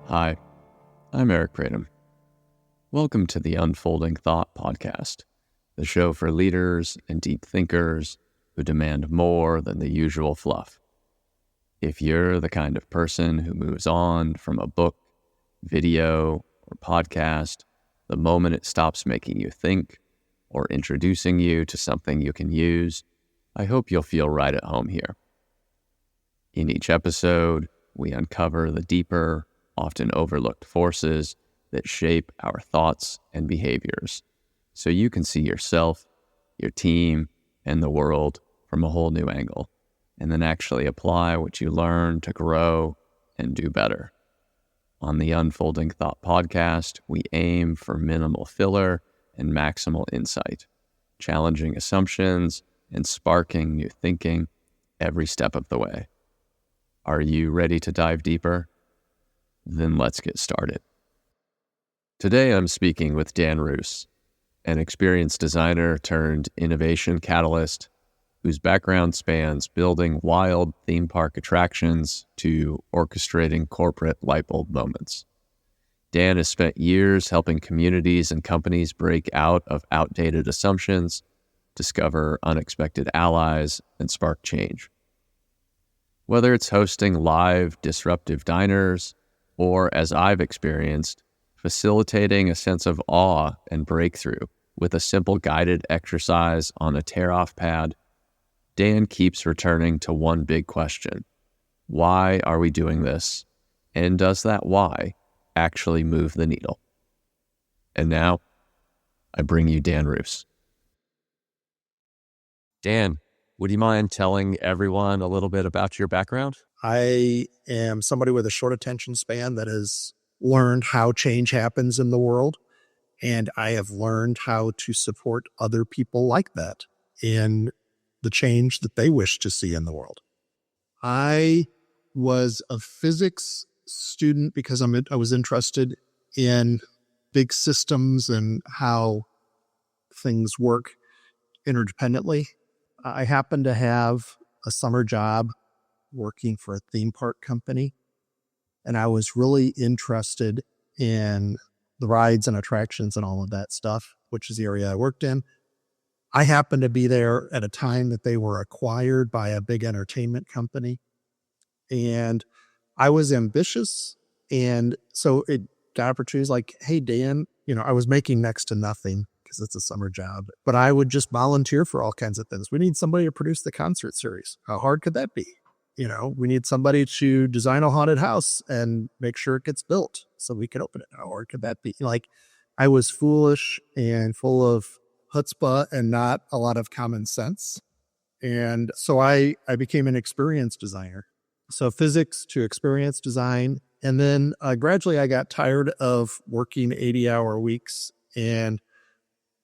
Hi, I'm Eric Kratom. Welcome to the Unfolding Thought Podcast, the show for leaders and deep thinkers who demand more than the usual fluff. If you're the kind of person who moves on from a book, video, or podcast the moment it stops making you think or introducing you to something you can use, I hope you'll feel right at home here. In each episode, we uncover the deeper, often overlooked forces that shape our thoughts and behaviors, so you can see yourself, your team, and the world from a whole new angle, and then actually apply what you learn to grow and do better. On the Unfolding Thought Podcast, we aim for minimal filler and maximal insight, challenging assumptions and sparking new thinking every step of the way. Are you ready to dive deeper? Then let's get started. Today I'm speaking with Dan Roos, an experienced designer turned innovation catalyst whose background spans building wild theme park attractions to orchestrating corporate light bulb moments. Dan has spent years helping communities and companies break out of outdated assumptions, discover unexpected allies, and spark change. Whether it's hosting live disruptive diners, or, as I've experienced, facilitating a sense of awe and breakthrough with a simple guided exercise on a tear-off pad, Dan keeps returning to one big question. Why are we doing this? And does that why actually move the needle? And now, I bring you Dan Roos. Dan, would you mind telling everyone a little bit about your background? I am somebody with a short attention span that has learned how change happens in the world, and I have learned how to support other people like that in the change that they wish to see in the world. I was a physics student because I was interested in big systems and how things work interdependently. I happened to have a summer job working for a theme park company, and I was really interested in the rides and attractions and all of that stuff, which is the area I worked in. I happened to be there at a time that they were acquired by a big entertainment company, and I was ambitious, and so it got opportunities like, hey, Dan, I was making next to nothing because it's a summer job, but I would just volunteer for all kinds of things. We need somebody to produce the concert series. How hard could that be? We need somebody to design a haunted house and make sure it gets built so we can open it. How hard could that be? I was foolish and full of chutzpah and not a lot of common sense. And so I became an experience designer. So physics to experience design. And then gradually I got tired of working 80-hour weeks and,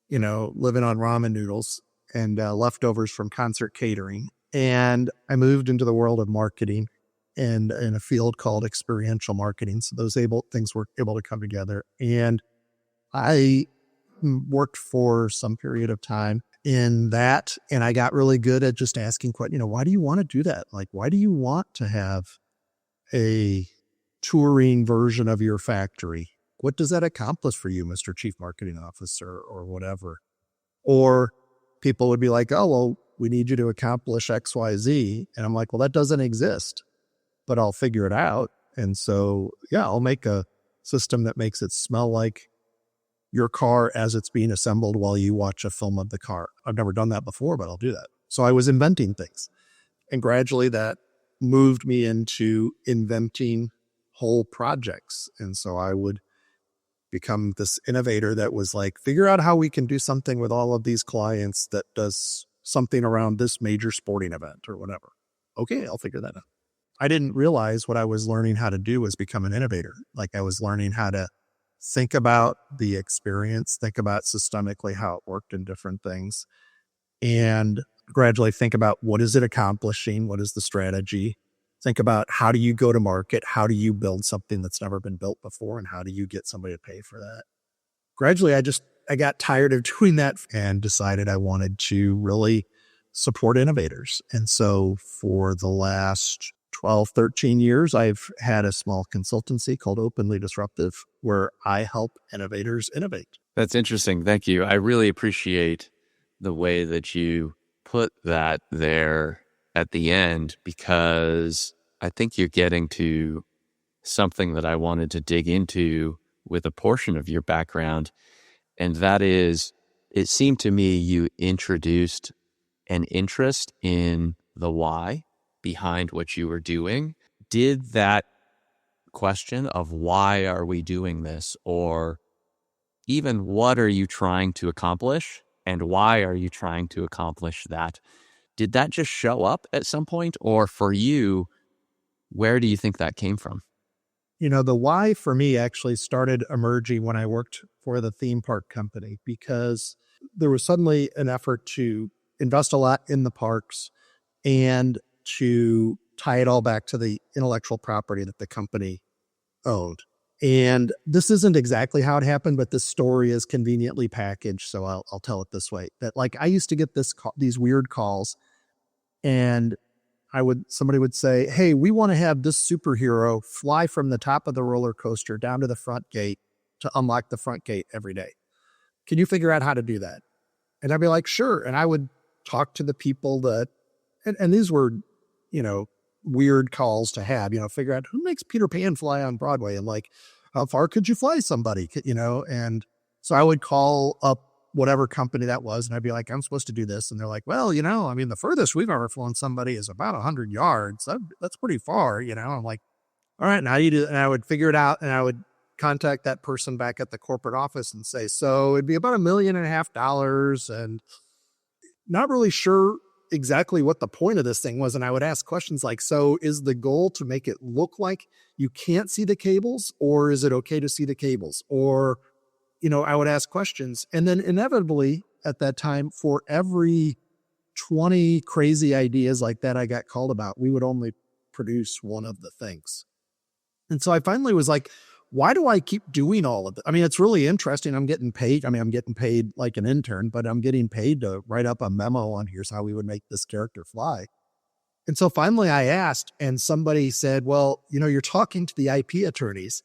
living on ramen noodles and leftovers from concert catering. And I moved into the world of marketing and in a field called experiential marketing. So those things were able to come together. And I worked for some period of time in that. And I got really good at just asking, why do you want to do that? Why do you want to have a touring version of your factory? What does that accomplish for you, Mr. Chief Marketing Officer, or whatever? Or people would be like, oh, well, we need you to accomplish X, Y, Z. And I'm like, well, that doesn't exist, but I'll figure it out. And so, I'll make a system that makes it smell like your car as it's being assembled while you watch a film of the car. I've never done that before, but I'll do that. So I was inventing things. And gradually that moved me into inventing whole projects. And so I would become this innovator that was like, figure out how we can do something with all of these clients that does something around this major sporting event or whatever. Okay, I'll figure that out. I didn't realize what I was learning how to do was become an innovator. I was learning how to think about the experience, think about systemically how it worked in different things, and gradually think about what is it accomplishing? What is the strategy? Think about how do you go to market? How do you build something that's never been built before? And how do you get somebody to pay for that? Gradually, I got tired of doing that and decided I wanted to really support innovators. And so for the last 12, 13 years, I've had a small consultancy called Openly Disruptive, where I help innovators innovate. That's interesting. Thank you. I really appreciate the way that you put that there at the end, because I think you're getting to something that I wanted to dig into with a portion of your background. And that is, it seemed to me you introduced an interest in the why behind what you were doing. Did that question of why are we doing this, or even what are you trying to accomplish and why are you trying to accomplish that, did that just show up at some point? Or for you, where do you think that came from? The why for me actually started emerging when I worked for the theme park company, because there was suddenly an effort to invest a lot in the parks and to tie it all back to the intellectual property that the company owned. And this isn't exactly how it happened, but this story is conveniently packaged. So I'll tell it this way, that like I used to get these weird calls, and somebody would say, hey, we want to have this superhero fly from the top of the roller coaster down to the front gate to unlock the front gate every day. Can you figure out how to do that? And I'd be like, sure. And I would talk to the people and these were, weird calls to have, figure out who makes Peter Pan fly on Broadway, and like, how far could you fly somebody, And so I would call up whatever company that was, and I'd be like, I'm supposed to do this. And they're like, well, the furthest we've ever flown somebody is about 100 yards. That's pretty far, I'm like, all right, now you do. And I would figure it out, and I would contact that person back at the corporate office and say, so it'd be about $1.5 million, and not really sure exactly what the point of this thing was. And I would ask questions like, so is the goal to make it look like you can't see the cables, or is it okay to see the cables? Or, I would ask questions. And then inevitably at that time, for every 20 crazy ideas like that I got called about, we would only produce one of the things. And so I finally was like, why do I keep doing all of it? I mean, it's really interesting. I'm getting paid. I'm getting paid like an intern, but I'm getting paid to write up a memo on here's how we would make this character fly. And so finally I asked, and somebody said, well, you're talking to the IP attorneys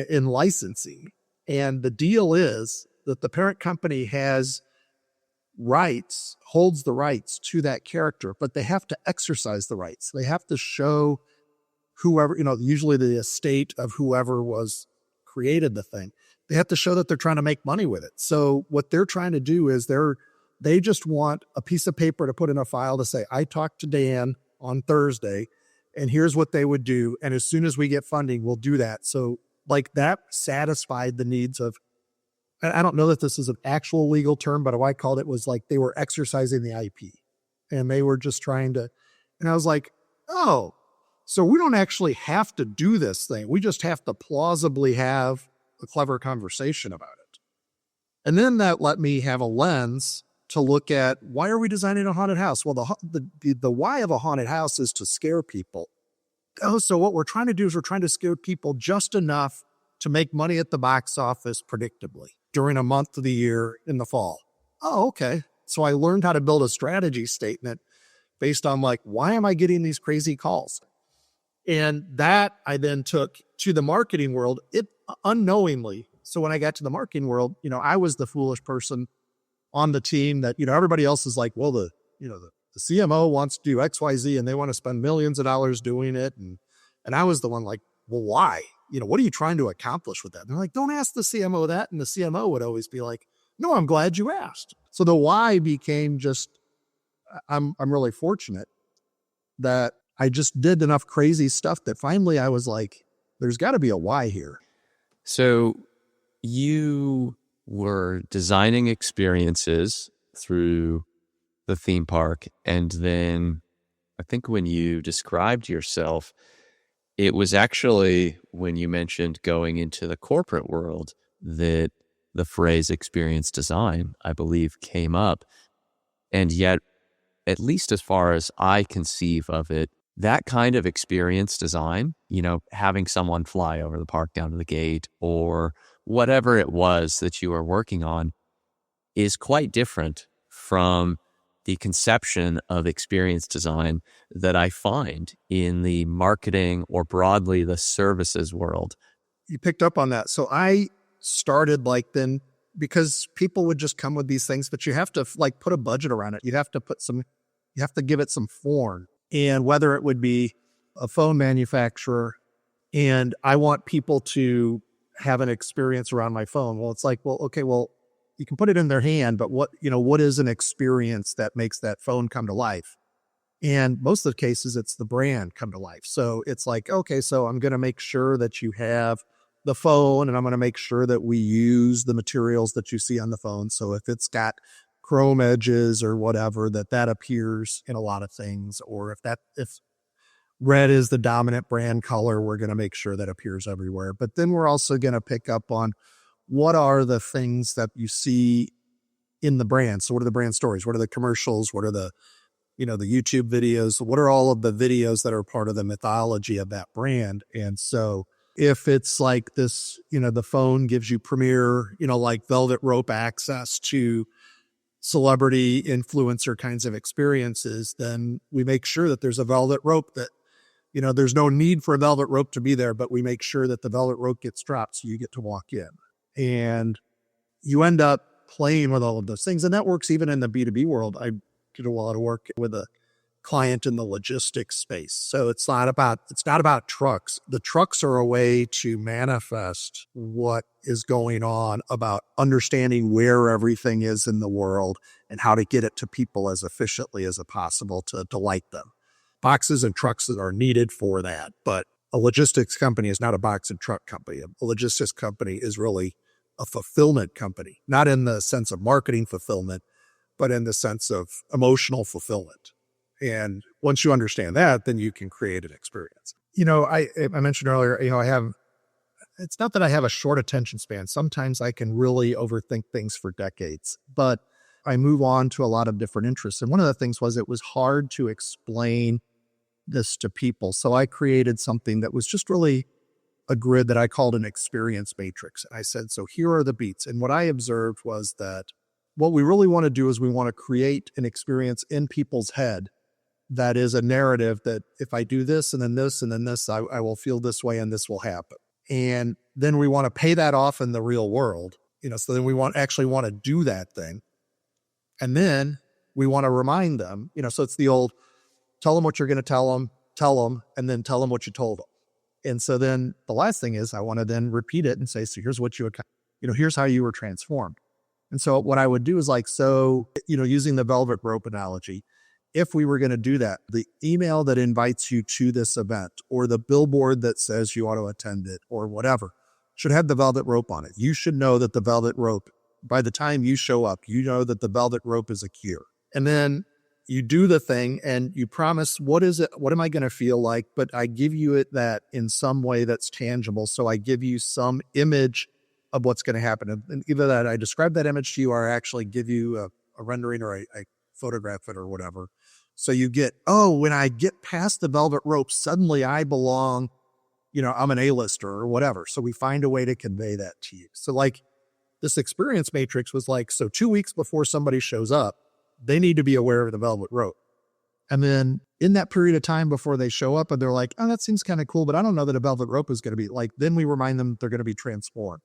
in licensing. And the deal is that the parent company holds the rights to that character, but they have to exercise the rights. They have to show whoever, usually the estate of whoever was created the thing, they have to show that they're trying to make money with it. So what they're trying to do is they just want a piece of paper to put in a file to say, I talked to Dan on Thursday, and here's what they would do. And as soon as we get funding, we'll do that. So like that satisfied the needs of, I don't know that this is an actual legal term, but what I called it was like they were exercising the IP, and they were just trying to, and I was like, oh, so we don't actually have to do this thing. We just have to plausibly have a clever conversation about it. And then that let me have a lens to look at, why are we designing a haunted house? Well, the why of a haunted house is to scare people. Oh, so what we're trying to do is we're trying to scare people just enough to make money at the box office predictably during a month of the year in the fall. Oh, okay. So I learned how to build a strategy statement based on like, why am I getting these crazy calls? And that I then took to the marketing world, it unknowingly. So when I got to the marketing world, I was the foolish person on the team that, everybody else is like, well, the CMO wants to do XYZ and they want to spend millions of dollars doing it. And I was the one like, well, why? What are you trying to accomplish with that? And they're like, don't ask the CMO that. And the CMO would always be like, no, I'm glad you asked. So the why became just, I'm really fortunate that I just did enough crazy stuff that finally I was like, there's got to be a why here. So you were designing experiences through the theme park. And then I think when you described yourself, it was actually when you mentioned going into the corporate world that the phrase experience design, I believe, came up. And yet, at least as far as I conceive of it, that kind of experience design, having someone fly over the park down to the gate or whatever it was that you were working on, is quite different from the conception of experience design that I find in the marketing or broadly the services world. You picked up on that. So I started like then, because people would just come with these things, but you have to like put a budget around it. You have to give it some form. And whether it would be a phone manufacturer, and I want people to have an experience around my phone. Well, it's like, well, okay, well, you can put it in their hand, but what is an experience that makes that phone come to life? And most of the cases, it's the brand come to life. So it's like, okay, so I'm going to make sure that you have the phone, and I'm going to make sure that we use the materials that you see on the phone. So if it's got chrome edges or whatever, that appears in a lot of things, or if red is the dominant brand color, we're going to make sure that appears everywhere. But then we're also going to pick up on what are the things that you see in the brand. So what are the brand stories? What are the commercials? What are the YouTube videos? What are all of the videos that are part of the mythology of that brand? And so if it's like this, the phone gives you premier, like velvet rope access to celebrity influencer kinds of experiences, then we make sure that there's a velvet rope that, there's no need for a velvet rope to be there, but we make sure that the velvet rope gets dropped so you get to walk in. And you end up playing with all of those things. And that works even in the B2B world. I did a lot of work with a client in the logistics space. So it's not about trucks. The trucks are a way to manifest what is going on about understanding where everything is in the world and how to get it to people as efficiently as possible to delight them. Boxes and trucks that are needed for that. But a logistics company is not a box and truck company. A logistics company is really a fulfillment company, not in the sense of marketing fulfillment, but in the sense of emotional fulfillment. And once you understand that, then you can create an experience. I mentioned earlier, it's not that I have a short attention span. Sometimes I can really overthink things for decades, but I move on to a lot of different interests. And one of the things was it was hard to explain this to people. So I created something that was just really a grid that I called an experience matrix. And I said, so here are the beats. And what I observed was that what we really want to do is we want to create an experience in people's head that is a narrative that if I do this and then this and then this, I will feel this way and this will happen. And then we want to pay that off in the real world, so then we want to do that thing. And then we want to remind them, so it's the old, tell them what you're going to tell them, and then tell them what you told them. And so then the last thing is I want to then repeat it and say, so here's what here's how you were transformed. And so what I would do is using the velvet rope analogy, if we were going to do that, the email that invites you to this event or the billboard that says you ought to attend it or whatever should have the velvet rope on it. You should know that the velvet rope, by the time you show up, that the velvet rope is a cure. And then you do the thing and you promise, what is it? What am I going to feel like? But I give you that in some way that's tangible. So I give you some image of what's going to happen. And either that I describe that image to you or I actually give you a rendering or I photograph it or whatever. So you get, when I get past the velvet rope, suddenly I belong, I'm an A-lister or whatever. So we find a way to convey that to you. So like this experience matrix was like, so 2 weeks before somebody shows up, they need to be aware of the velvet rope. And then in that period of time before they show up and they're like, oh, that seems kind of cool, but I don't know that a velvet rope is going to be like, then we remind them they're going to be transformed.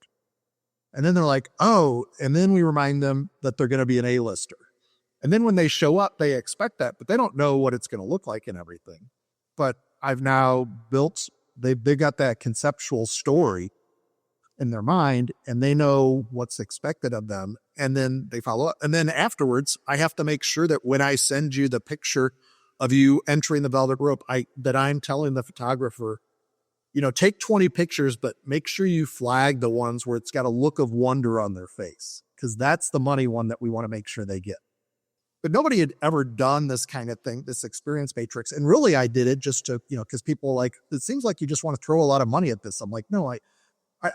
And then they're like, and then we remind them that they're going to be an A-lister. And then when they show up, they expect that, but they don't know what it's going to look like and everything. But I've now they've got that conceptual story in their mind and they know what's expected of them. And then they follow up. And then afterwards, I have to make sure that when I send you the picture of you entering the velvet rope, that I'm telling the photographer, take 20 pictures, but make sure you flag the ones where it's got a look of wonder on their face, because that's the money one that we want to make sure they get. But nobody had ever done this kind of thing, this experience matrix. And really I did it just to, because people are like, it seems like you just want to throw a lot of money at this. I'm like, no, I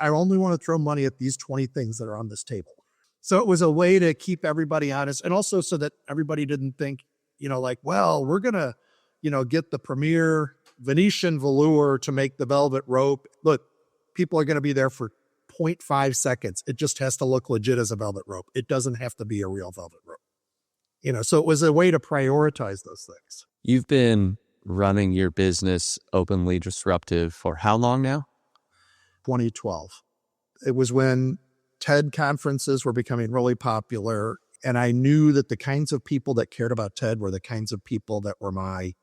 only want to throw money at these 20 things that are on this table. So it was a way to keep everybody honest. And also so that everybody didn't think, we're going to, get the premier Venetian velour to make the velvet rope. Look, people are going to be there for 0.5 seconds. It just has to look legit as a velvet rope. It doesn't have to be a real velvet rope. So it was a way to prioritize those things. You've been running your business Openly Disruptive for how long now? 2012. It was when TED conferences were becoming really popular. And I knew that the kinds of people that cared about TED were the kinds of people that were my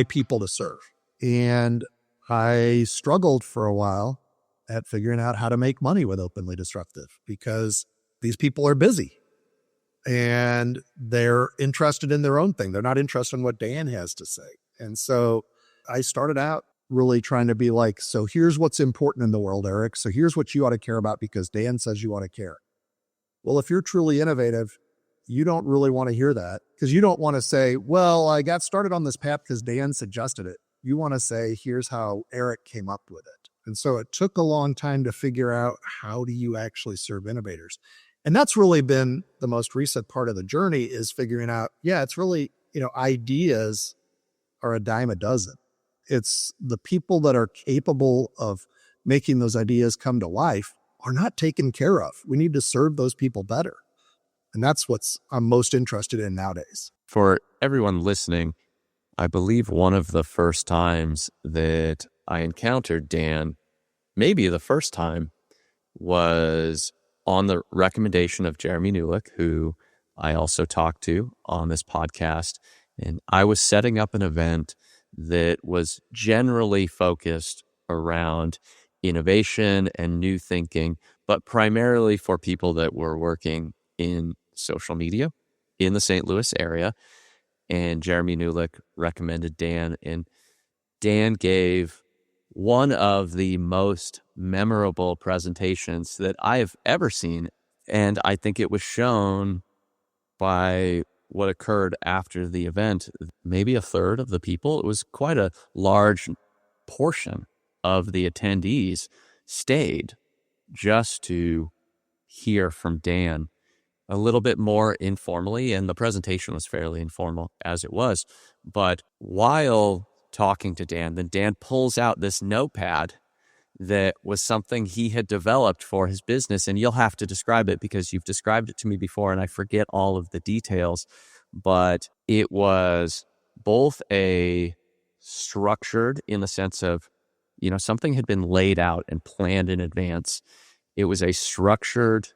people to serve. And I struggled for a while at figuring out how to make money with Openly Disruptive, because these people are busy and they're interested in their own thing. They're not interested in what Dan has to say. And so I started out really trying to be like, so here's what's important in the world, Eric. So here's what you ought to care about because Dan says you ought to care. Well, if you're truly innovative, you don't really want to hear that, because you don't want to say, well, I got started on this path because Dan suggested it. You want to say, here's how Eric came up with it. And so it took a long time to figure out, how do you actually serve innovators? And that's really been the most recent part of the journey, is figuring out, it's really, ideas are a dime a dozen. It's the people that are capable of making those ideas come to life are not taken care of. We need to serve those people better. And that's what's I'm most interested in nowadays. For everyone listening, I believe one of the first times that I encountered Dan, maybe the first time, was on the recommendation of Jeremy Newlick, who I also talked to on this podcast. And I was setting up an event that was generally focused around innovation and new thinking, but primarily for people that were working in social media in the St. Louis area. And Jeremy Newlick recommended Dan, and Dan gave one of the most memorable presentations that I have ever seen. And I think it was shown by what occurred after the event. Maybe a third of the people, it was quite a large portion of the attendees, stayed just to hear from Dan a little bit more informally. And the presentation was fairly informal as it was. But while talking to Dan, then Dan pulls out this notepad that was something he had developed for his business. And you'll have to describe it because you've described it to me before and I forget all of the details. But it was both a structured, in the sense of, something had been laid out and planned in advance. It was a structured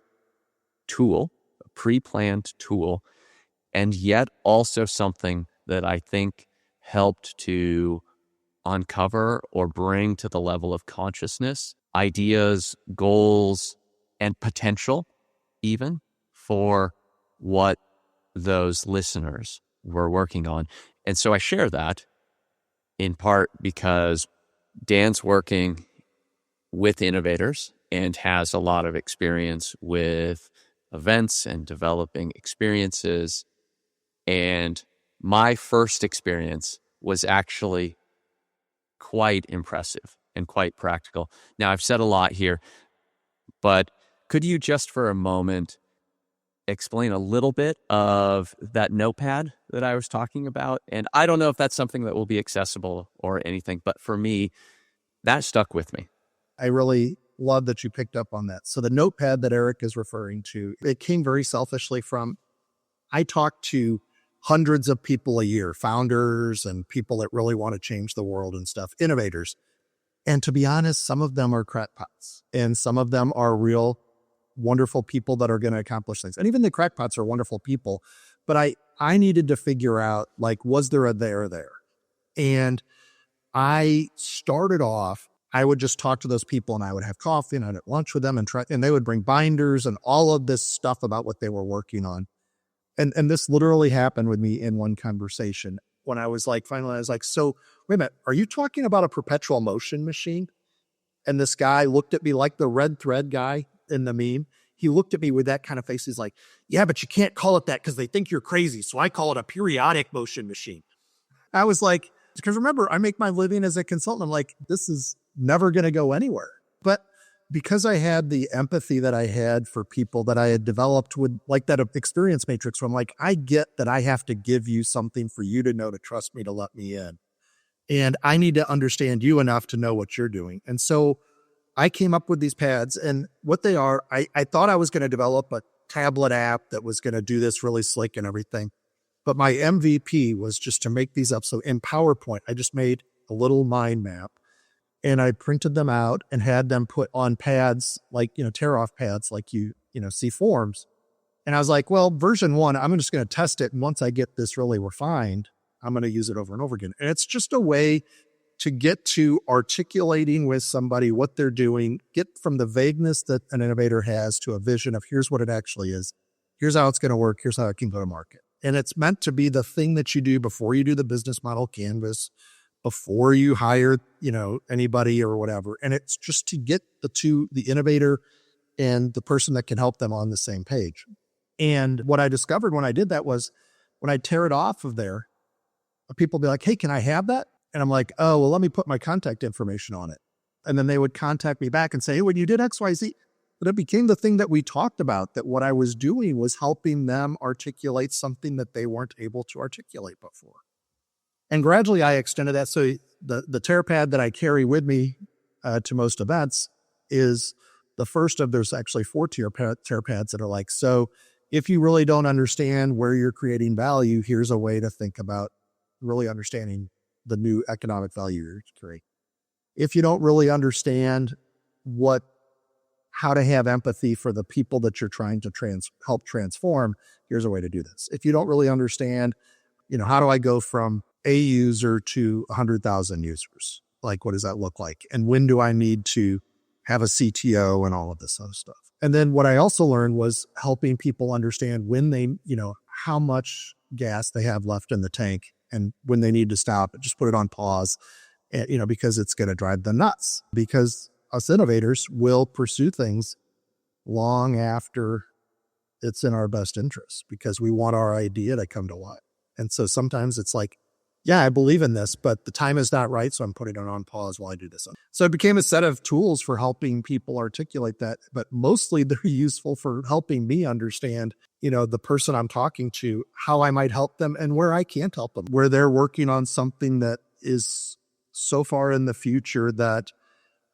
tool, a pre-planned tool, and yet also something that I think helped to uncover or bring to the level of consciousness ideas, goals, and potential even for what those listeners were working on. And so I share that in part because Dan's working with innovators and has a lot of experience with events and developing experiences. And my first experience was actually quite impressive and quite practical. Now, I've said a lot here, but could you just for a moment explain a little bit of that notepad that I was talking about? And I don't know if that's something that will be accessible or anything, but for me, that stuck with me. I really love that you picked up on that. So the notepad that Eric is referring to, it came very selfishly from, I talk to hundreds of people a year, founders and people that really want to change the world and stuff, innovators. And to be honest, some of them are crackpots and some of them are real wonderful people that are going to accomplish things. And even the crackpots are wonderful people. But I needed to figure out, like, was there a there there? And I started off, I would just talk to those people and I would have coffee and I'd have lunch with them and they would bring binders and all of this stuff about what they were working on. And this literally happened with me in one conversation when I was like, finally, I was like, so wait a minute, are you talking about a perpetual motion machine? And this guy looked at me like the red thread guy in the meme. He looked at me with that kind of face. He's like, yeah, but you can't call it that because they think you're crazy. So I call it a periodic motion machine. I was like, because remember, I make my living as a consultant. I'm like, this is never going to go anywhere. But because I had the empathy that I had for people that I had developed with, like, that experience matrix, where I'm like, I get that I have to give you something for you to know, to trust me, to let me in. And I need to understand you enough to know what you're doing. And so I came up with these pads, and what they are, I thought I was going to develop a tablet app that was going to do this really slick and everything. But my MVP was just to make these up. So in PowerPoint, I just made a little mind map and I printed them out and had them put on pads, like, tear off pads, like you see forms. And I was like, well, version 1, I'm just going to test it. And once I get this really refined, I'm going to use it over and over again. And it's just a way to get to articulating with somebody what they're doing, get from the vagueness that an innovator has to a vision of here's what it actually is. Here's how it's going to work. Here's how it can go to market. And it's meant to be the thing that you do before you do the business model canvas, before you hire, anybody or whatever. And it's just to get the innovator and the person that can help them on the same page. And what I discovered when I did that was when I tear it off of there, people be like, hey, can I have that? And I'm like, oh, well, let me put my contact information on it. And then they would contact me back and say, hey, when you did X, Y, Z, but it became the thing that we talked about, that what I was doing was helping them articulate something that they weren't able to articulate before. And gradually I extended that. So the tear pad that I carry with me to most events is the first of, there's actually 4 tear pads that are like, so if you really don't understand where you're creating value, here's a way to think about really understanding the new economic value you're creating. If you don't really understand how to have empathy for the people that you're trying to help transform, here's a way to do this. If you don't really understand, how do I go from a user to 100,000 users? Like, what does that look like? And when do I need to have a CTO and all of this other stuff? And then what I also learned was helping people understand when they, how much gas they have left in the tank and when they need to stop, just put it on pause, and, because it's going to drive them nuts. Because us innovators will pursue things long after it's in our best interest, because we want our idea to come to life. And so sometimes it's like, yeah, I believe in this, but the time is not right, so I'm putting it on pause while I do this. So it became a set of tools for helping people articulate that, but mostly they're useful for helping me understand, the person I'm talking to, how I might help them and where I can't help them, where they're working on something that is so far in the future that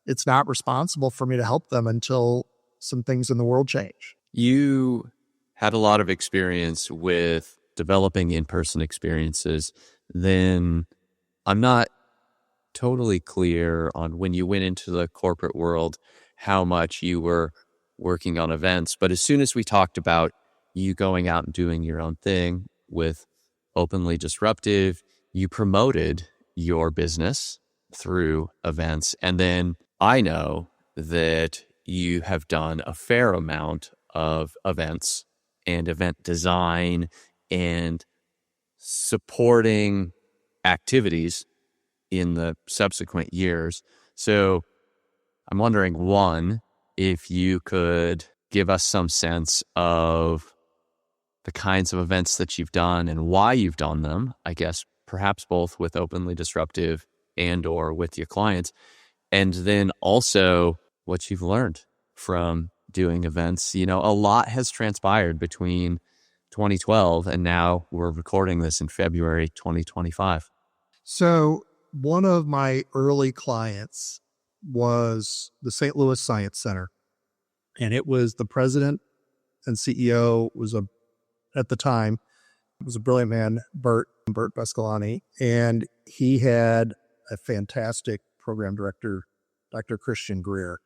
it's not responsible for me to help them until some things in the world change. You had a lot of experience with developing in-person experiences. Then I'm not totally clear on when you went into the corporate world, how much you were working on events. But as soon as we talked about you going out and doing your own thing with Openly Disruptive, you promoted your business through events. And then I know that you have done a fair amount of events and event design and supporting activities in the subsequent years. So I'm wondering, one, if you could give us some sense of the kinds of events that you've done and why you've done them, I guess perhaps both with Openly Disruptive and or with your clients, and then also what you've learned from doing events. A lot has transpired between 2012 and now we're recording this in February 2025. So one of my early clients was the St. Louis Science Center, and it was the president and CEO at the time, was a brilliant man, Bert Bescalani, and he had a fantastic program director, Dr. Christian Greer.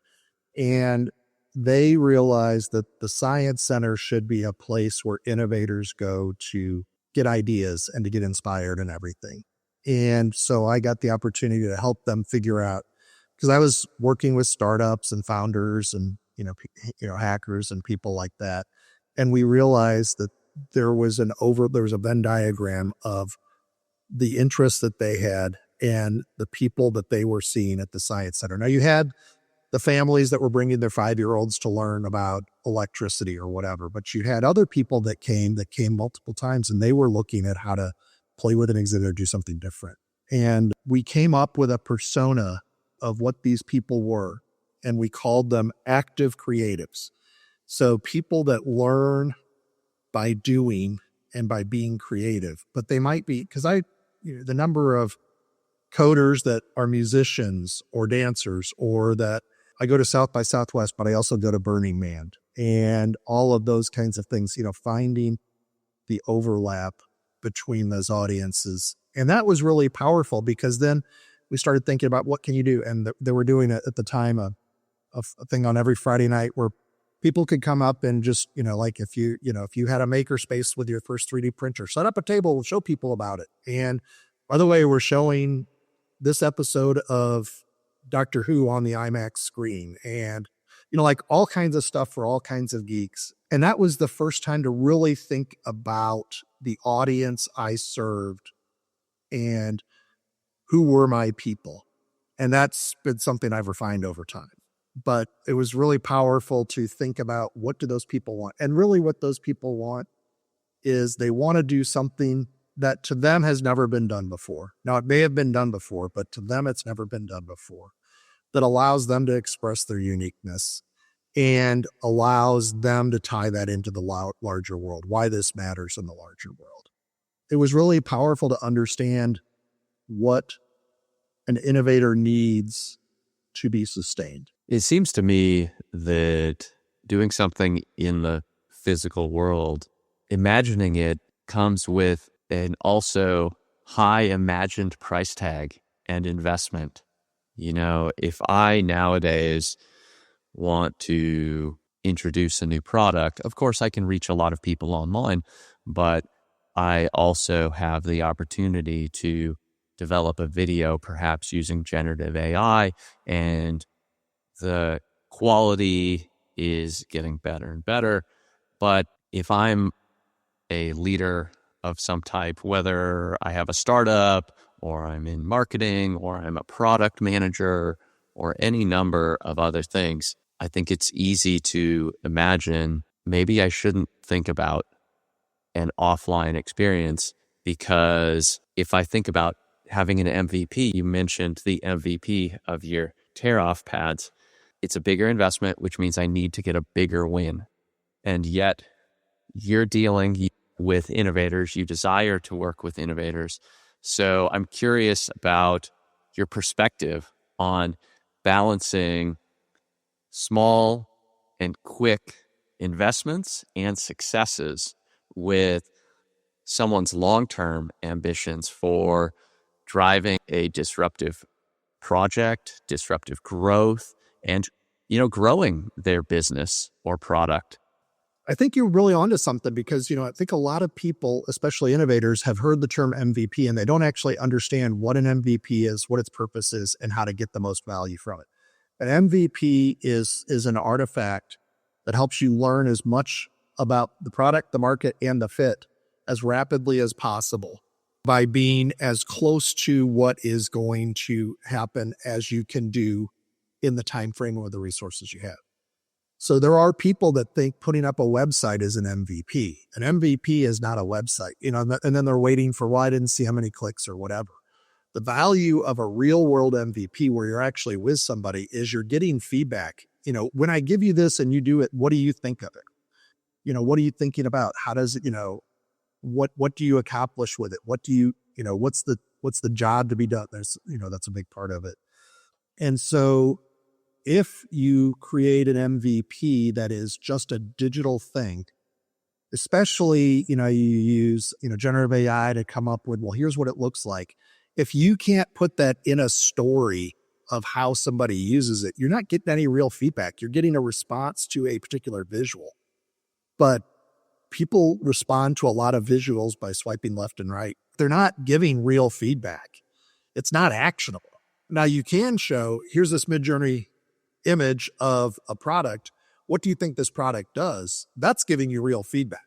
And they realized that the Science Center should be a place where innovators go to get ideas and to get inspired and everything. And so I got the opportunity to help them figure out, because I was working with startups and founders and, hackers and people like that. And we realized that there was a Venn diagram of the interests that they had and the people that they were seeing at the Science Center. Now, you had the families that were bringing their 5-year-olds to learn about electricity or whatever, but you had other people that came multiple times, and they were looking at how to play with an exhibit or do something different. And we came up with a persona of what these people were, and we called them active creatives. So people that learn by doing and by being creative, but they might be, because the number of coders that are musicians or dancers, or that I go to South by Southwest, but I also go to Burning Man and all of those kinds of things, finding the overlap between those audiences. And that was really powerful because then we started thinking about what can you do? And they were doing at the time a thing on every Friday night where people could come up and just, like if you had a maker space with your first 3D printer, set up a table and show people about it. And by the way, we're showing this episode of Doctor Who on the IMAX screen and, like all kinds of stuff for all kinds of geeks. And that was the first time to really think about the audience I served and who were my people. And that's been something I've refined over time. But it was really powerful to think about what do those people want? And really what those people want is they want to do something that to them has never been done before. Now, it may have been done before, but to them, it's never been done before. That allows them to express their uniqueness and allows them to tie that into the larger world, why this matters in the larger world. It was really powerful to understand what an innovator needs to be sustained. It seems to me that doing something in the physical world, imagining it comes with an also high imagined price tag and investment. If I nowadays want to introduce a new product, of course I can reach a lot of people online, but I also have the opportunity to develop a video, perhaps using generative AI, and the quality is getting better and better. But if I'm a leader of some type, whether I have a startup or I'm in marketing or I'm a product manager or any number of other things, I think it's easy to imagine maybe I shouldn't think about an offline experience, because if I think about having an MVP, you mentioned the MVP of your tear-off pads, it's a bigger investment, which means I need to get a bigger win. And yet you're dealing with innovators, you desire to work with innovators. So I'm curious about your perspective on balancing small and quick investments and successes with someone's long-term ambitions for driving a disruptive project, disruptive growth, and, growing their business or product. I think you're really onto something because, I think a lot of people, especially innovators, have heard the term MVP and they don't actually understand what an MVP is, what its purpose is, and how to get the most value from it. An MVP is an artifact that helps you learn as much about the product, the market, and the fit as rapidly as possible by being as close to what is going to happen as you can do in the time frame or the resources you have. So there are people that think putting up a website is an MVP. An MVP is not a website, and then they're waiting for, well, I didn't see how many clicks or whatever. The value of a real world MVP where you're actually with somebody is you're getting feedback. When I give you this and you do it, what do you think of it? What are you thinking about? How does it, what do you accomplish with it? What do you, what's the job to be done? There's, that's a big part of it. And so if you create an MVP that is just a digital thing, especially, you use, generative AI to come up with, well, here's what it looks like. If you can't put that in a story of how somebody uses it, you're not getting any real feedback. You're getting a response to a particular visual. But people respond to a lot of visuals by swiping left and right. They're not giving real feedback. It's not actionable. Now you can show, here's this Midjourney image of a product. What do you think this product does? That's giving you real feedback.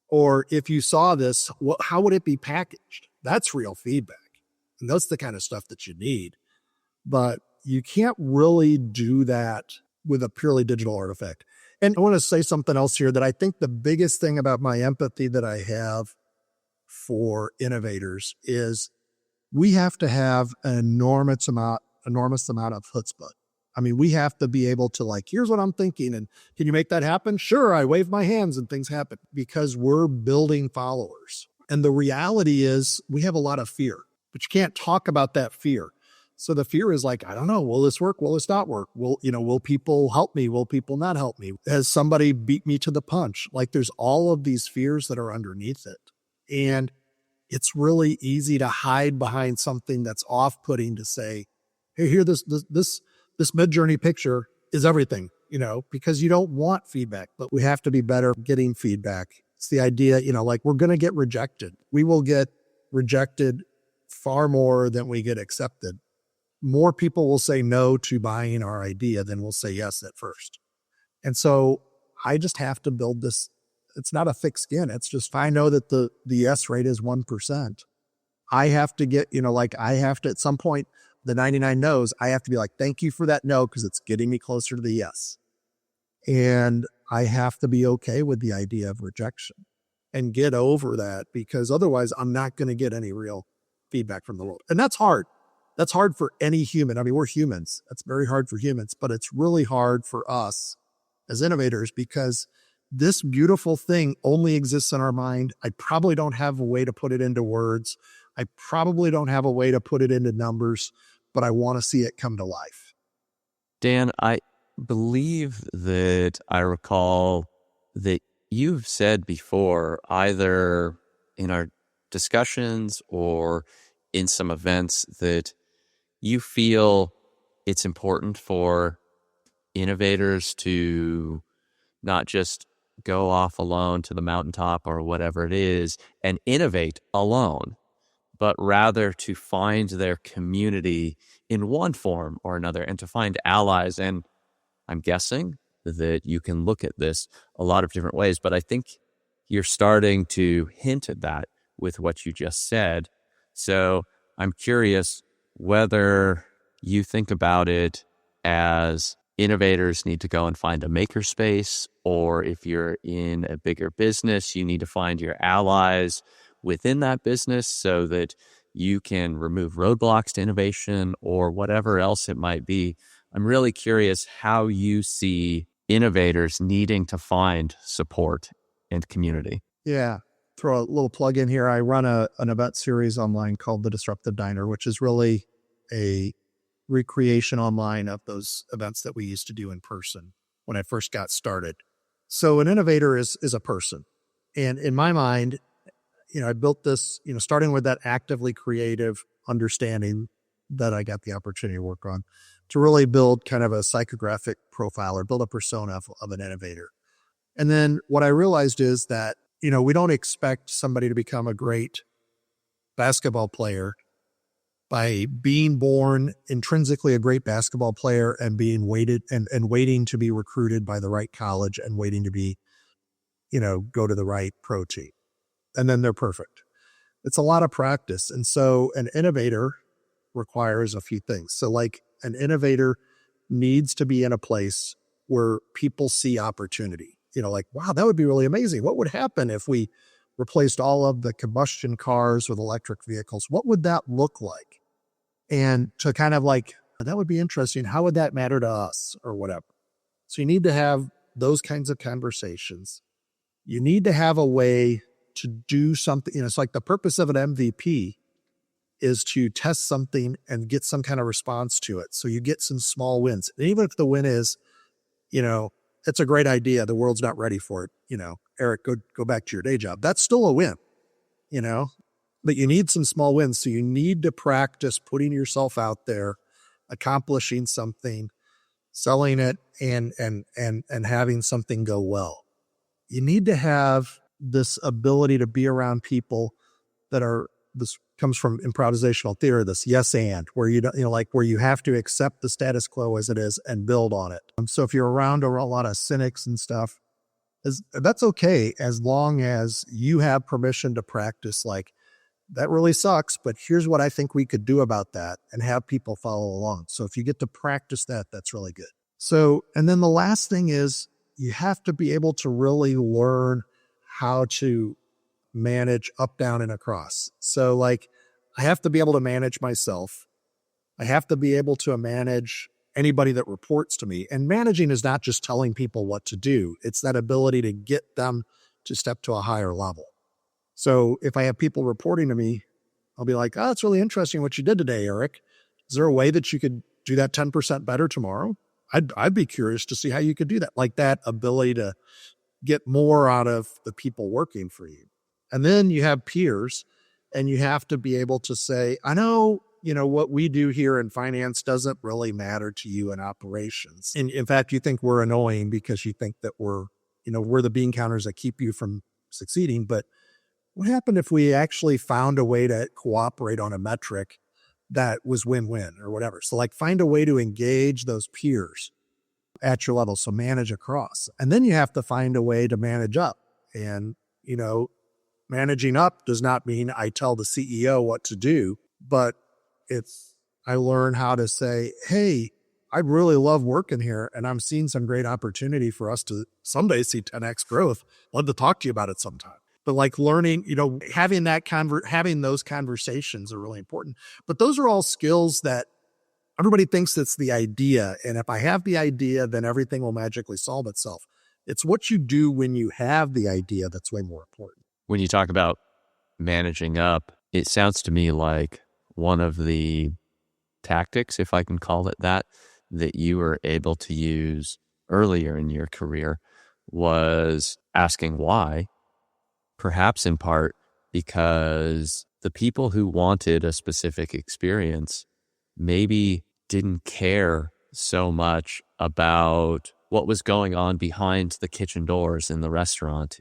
Or if you saw this, how would it be packaged? That's real feedback. And that's the kind of stuff that you need. But you can't really do that with a purely digital artifact. And I want to say something else here that I think the biggest thing about my empathy that I have for innovators is we have to have an enormous amount of chutzpah. I mean, we have to be able to here's what I'm thinking. And can you make that happen? Sure. I wave my hands and things happen because we're building followers. And the reality is we have a lot of fear, but you can't talk about that fear. So the fear is I don't know, will this work? Will this not work? Will people help me? Will people not help me? Has somebody beat me to the punch? There's all of these fears that are underneath it. And it's really easy to hide behind something that's off-putting to say, hey, here, this mid-journey picture is everything, because you don't want feedback, but we have to be better getting feedback. It's the idea, like we're going to get rejected. We will get rejected far more than we get accepted. More people will say no to buying our idea than will say yes at first. And so I just have to build this. It's not a thick skin. It's just, if I know that the yes rate is 1%, I have to get, I have to, at some point, the 99 no's, I have to be like, thank you for that no, because it's getting me closer to the yes. And I have to be okay with the idea of rejection and get over that, because otherwise I'm not going to get any real feedback from the world. And that's hard. That's hard for any human. I mean, we're humans. That's very hard for humans, but it's really hard for us as innovators, because this beautiful thing only exists in our mind. I probably don't have a way to put it into words. I probably don't have a way to put it into numbers, but I want to see it come to life. Dan, I believe that I recall that you've said before, either in our discussions or in some events, that you feel it's important for innovators to not just go off alone to the mountaintop or whatever it is and innovate alone, but rather to find their community in one form or another and to find allies. And I'm guessing that you can look at this a lot of different ways, but I think you're starting to hint at that with what you just said. So I'm curious whether you think about it as innovators need to go and find a makerspace, or if you're in a bigger business, you need to find your allies within that business so that you can remove roadblocks to innovation or whatever else it might be. I'm really curious how you see innovators needing to find support and community. Yeah. Throw a little plug in here. I run an event series online called the Disruptive Diner, which is really a recreation online of those events that we used to do in person when I first got started. So an innovator is a person. And in my mind, I built this, starting with that actively creative understanding that I got the opportunity to work on, to really build kind of a psychographic profile or build a persona of an innovator. And then what I realized is that, we don't expect somebody to become a great basketball player by being born intrinsically a great basketball player and being waiting to be recruited by the right college and waiting to be, go to the right pro team. And then they're perfect. It's a lot of practice. And so an innovator requires a few things. So like an innovator needs to be in a place where people see opportunity, like, wow, that would be really amazing. What would happen if we replaced all of the combustion cars with electric vehicles? What would that look like? And to kind of like, that would be interesting. How would that matter to us or whatever? So you need to have those kinds of conversations. You need to have a way to do something. It's like the purpose of an MVP is to test something and get some kind of response to it. So you get some small wins. And even if the win is, it's a great idea, the world's not ready for it. Eric, go back to your day job. That's still a win, but you need some small wins. So you need to practice putting yourself out there, accomplishing something, selling it, and having something go well. You need to have this ability to be around people that this comes from improvisational theory, this yes and, where where you have to accept the status quo as it is and build on it. So if you're around a lot of cynics and stuff, that's okay, as long as you have permission to practice, like, that really sucks, but here's what I think we could do about that, and have people follow along. So if you get to practice that, that's really good. So, and then the last thing is you have to be able to really learn how to manage up, down, and across. So like, I have to be able to manage myself. I have to be able to manage anybody that reports to me. And managing is not just telling people what to do. It's that ability to get them to step to a higher level. So if I have people reporting to me, I'll be like, oh, it's really interesting what you did today, Eric. Is there a way that you could do that 10% better tomorrow? I'd be curious to see how you could do that. Like that ability to get more out of the people working for you. And then you have peers, and you have to be able to say, I know, what we do here in finance doesn't really matter to you in operations. And in fact, you think we're annoying because you think that we're the bean counters that keep you from succeeding. But what happened if we actually found a way to cooperate on a metric that was win-win or whatever? So like find a way to engage those peers at your level. So manage across. And then you have to find a way to manage up. And, managing up does not mean I tell the CEO what to do, but I learn how to say, hey, I really love working here and I'm seeing some great opportunity for us to someday see 10x growth. I'd love to talk to you about it sometime. But like learning, having those conversations are really important. But those are all skills that everybody thinks it's the idea. And if I have the idea, then everything will magically solve itself. It's what you do when you have the idea that's way more important. When you talk about managing up, it sounds to me like one of the tactics, if I can call it that you were able to use earlier in your career was asking why, perhaps in part because the people who wanted a specific experience maybe didn't care so much about what was going on behind the kitchen doors in the restaurant.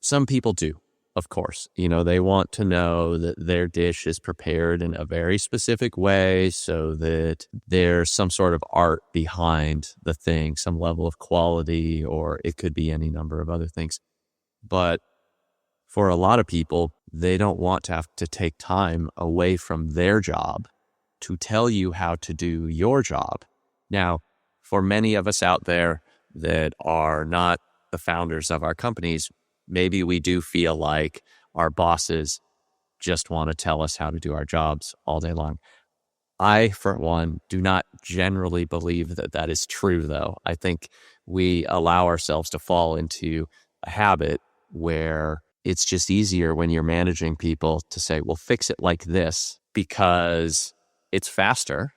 Some people do, of course. They want to know that their dish is prepared in a very specific way so that there's some sort of art behind the thing, some level of quality, or it could be any number of other things. But for a lot of people, they don't want to have to take time away from their job to tell you how to do your job. Now, for many of us out there that are not the founders of our companies, maybe we do feel like our bosses just want to tell us how to do our jobs all day long. I, for one, do not generally believe that that is true, though. I think we allow ourselves to fall into a habit where it's just easier when you're managing people to say, well, fix it like this because it's faster.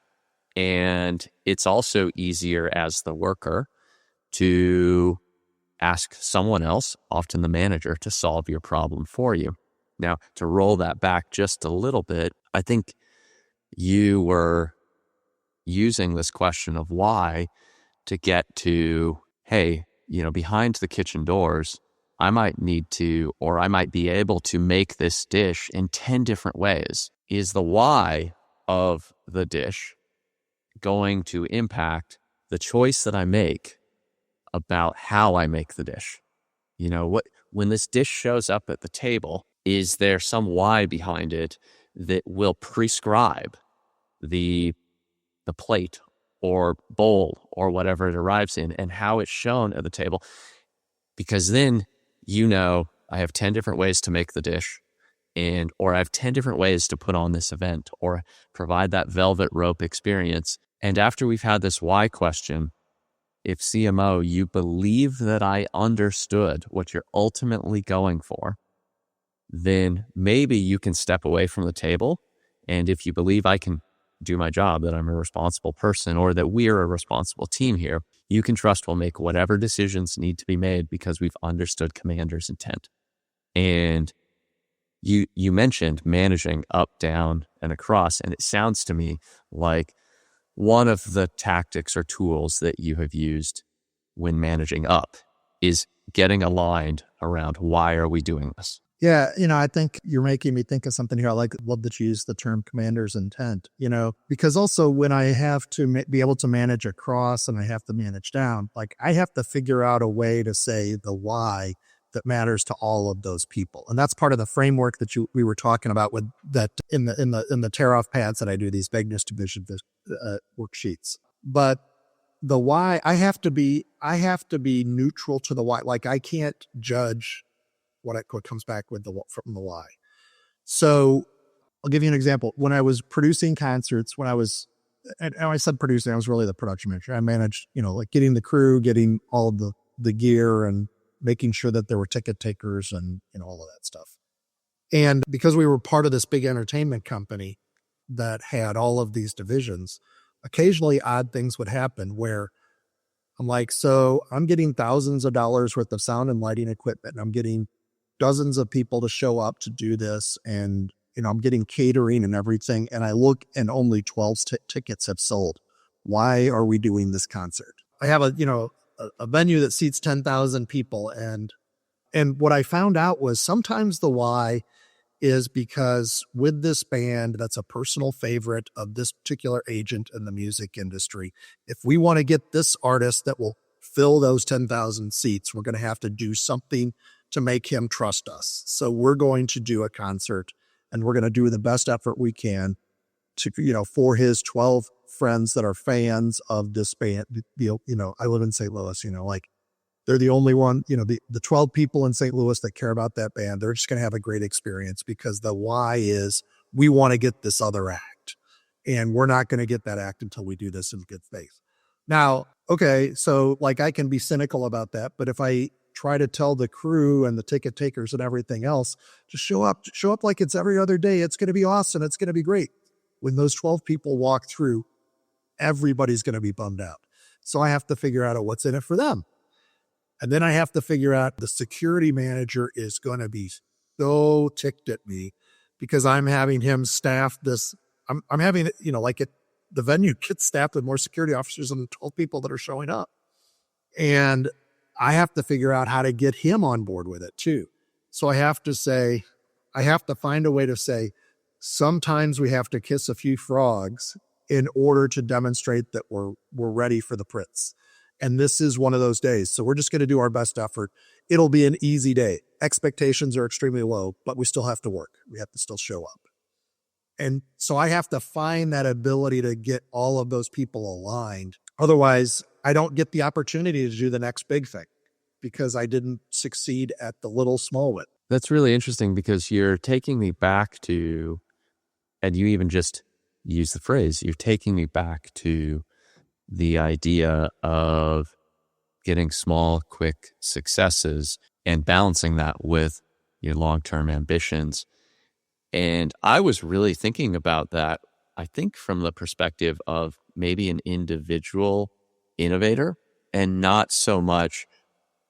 And it's also easier as the worker to ask someone else, often the manager, to solve your problem for you. Now, to roll that back just a little bit, I think you were using this question of why to get to, hey, behind the kitchen doors, I might need to, or I might be able to make this dish in 10 different ways. Is the why of the dish going to impact the choice that I make about how I make the dish? When this dish shows up at the table, is there some why behind it that will prescribe the plate or bowl or whatever it arrives in and how it's shown at the table? Because then, I have 10 different ways to make the dish or I have 10 different ways to put on this event or provide that velvet rope experience. And after we've had this why question, if CMO, you believe that I understood what you're ultimately going for, then maybe you can step away from the table. And if you believe I can do my job, that I'm a responsible person or that we're a responsible team here, you can trust we'll make whatever decisions need to be made because we've understood commander's intent. And you mentioned managing up, down, and across, and it sounds to me like one of the tactics or tools that you have used when managing up is getting aligned around why are we doing this? Yeah, I think you're making me think of something here. Love that you use the term commander's intent, because also when I have to be able to manage across and I have to manage down, I have to figure out a way to say the why that matters to all of those people. And that's part of the framework that we were talking about with that in the tear-off pads that I do, these vagueness division worksheets. But the why, I have to be neutral to the why. I can't judge what comes back from the why. So I'll give you an example. When I was producing concerts, and I said producing, I was really the production manager. I managed, getting the crew, getting all of the gear and making sure that there were ticket takers and all of that stuff. And because we were part of this big entertainment company that had all of these divisions, occasionally odd things would happen where I'm like, so I'm getting thousands of dollars worth of sound and lighting equipment, and I'm getting dozens of people to show up to do this, and I'm getting catering and everything, and I look and only 12 tickets have sold. Why are we doing this concert? I have a venue that seats 10,000 people, and what I found out was sometimes the why is because with this band that's a personal favorite of this particular agent in the music industry, if we want to get this artist that will fill those 10,000 seats, we're going to have to do something to make him trust us. So we're going to do a concert, and we're going to do the best effort we can to, for his 12 friends that are fans of this band. I live in St. Louis, they're the only one, the 12 people in St. Louis that care about that band, they're just going to have a great experience, because the why is we want to get this other act, and we're not going to get that act until we do this in good faith. Now, okay, so I can be cynical about that, but if I try to tell the crew and the ticket takers and everything else, just show up like it's every other day, it's going to be awesome, it's going to be great. When those 12 people walk through, everybody's going to be bummed out. So I have to figure out what's in it for them. And then I have to figure out the security manager is going to be so ticked at me because I'm having him staff this. I'm having, the venue gets staffed with more security officers than the 12 people that are showing up. And I have to figure out how to get him on board with it too. So I have to find a way to say, sometimes we have to kiss a few frogs in order to demonstrate that we're ready for the Pritz. And this is one of those days. So we're just going to do our best effort. It'll be an easy day. Expectations are extremely low, but we still have to work. We have to still show up. And so I have to find that ability to get all of those people aligned. Otherwise, I don't get the opportunity to do the next big thing because I didn't succeed at the little small one. That's really interesting, because you're taking me back to, and you even just use the phrase, you're taking me back to the idea of getting small, quick successes and balancing that with your long-term ambitions. And I was really thinking about that, I think, from the perspective of maybe an individual innovator, and not so much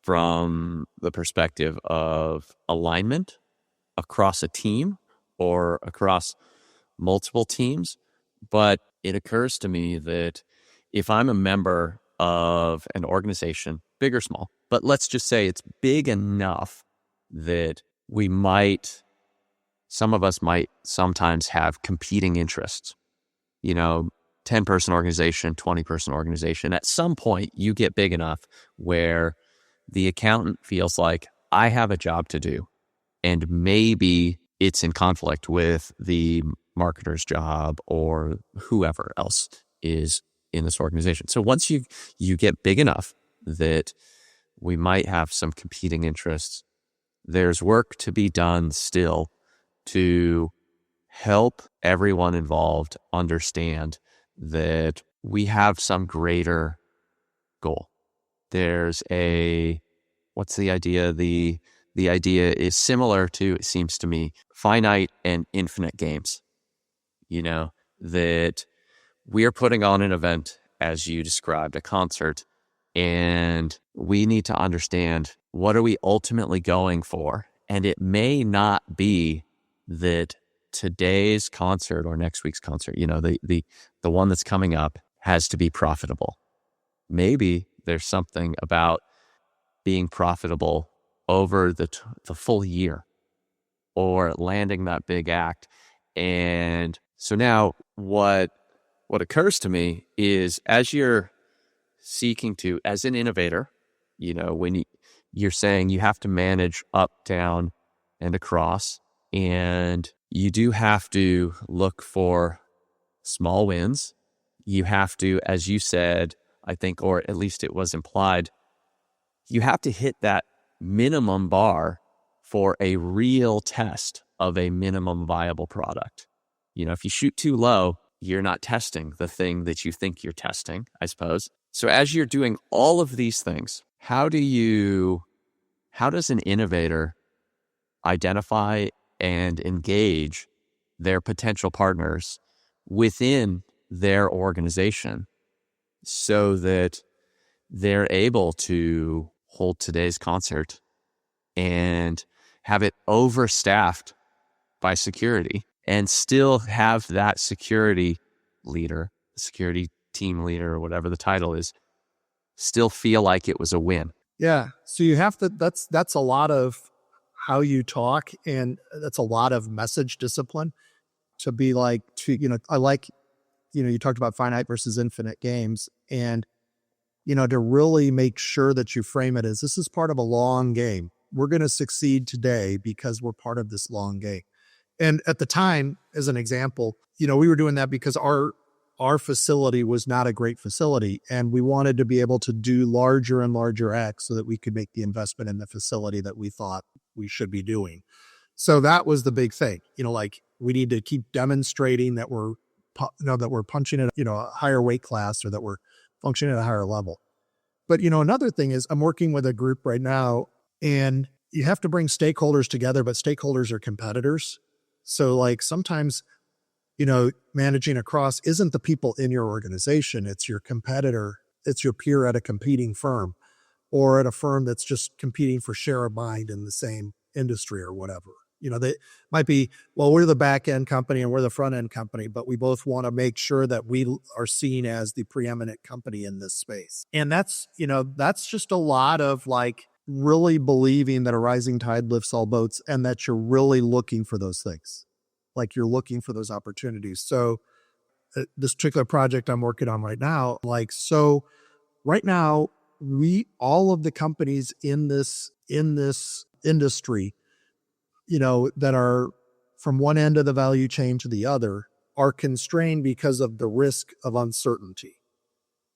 from the perspective of alignment across a team or across multiple teams. But it occurs to me that if I'm a member of an organization, big or small, but let's just say it's big enough that some of us might sometimes have competing interests, 10-person organization, 20-person organization. At some point, you get big enough where the accountant feels like, I have a job to do, and maybe it's in conflict with the marketer's job or whoever else is in this organization. So once you get big enough that we might have some competing interests, there's work to be done still to help everyone involved understand that we have some greater goal. There's what's the idea? The idea is similar to, it seems to me, finite and infinite games. That we are putting on an event, as you described, a concert, and we need to understand, what are we ultimately going for? And it may not be that today's concert or next week's concert, the one that's coming up, has to be profitable. Maybe there's something about being profitable over the full year, or landing that big act. And so now what occurs to me is, as you're seeking to, as an innovator, when you're saying you have to manage up, down, and across, and you do have to look for small wins. You have to, as you said, I think, or at least it was implied, you have to hit that minimum bar for a real test of a minimum viable product. If you shoot too low, you're not testing the thing that you think you're testing, I suppose. So as you're doing all of these things, how does an innovator identify and engage their potential partners within their organization so that they're able to hold today's concert and have it overstaffed by security and still have that security leader, security team leader, or whatever the title is, still feel like it was a win. Yeah. So you have to, that's a lot of how you talk, and that's a lot of message discipline to be like, I like, you talked about finite versus infinite games, and, to really make sure that you frame it as, this is part of a long game. We're going to succeed today because we're part of this long game. And at the time, as an example, we were doing that because our facility was not a great facility, and we wanted to be able to do larger and larger acts so that we could make the investment in the facility that we thought we should be doing. So that was the big thing, like, we need to keep demonstrating that we're punching at, a higher weight class, or that we're functioning at a higher level. But, another thing is, I'm working with a group right now, and you have to bring stakeholders together, but stakeholders are competitors. So like sometimes, managing across isn't the people in your organization. It's your competitor. It's your peer at a competing firm, or at a firm that's just competing for share of mind in the same industry or whatever. They might be, well, we're the back end company and we're the front end company, but we both want to make sure that we are seen as the preeminent company in this space. And that's just a lot of like really believing that a rising tide lifts all boats, and that you're really looking for those things. Like, you're looking for those opportunities. So this particular project I'm working on right now, right now, all of the companies in this industry, that are from one end of the value chain to the other, are constrained because of the risk of uncertainty.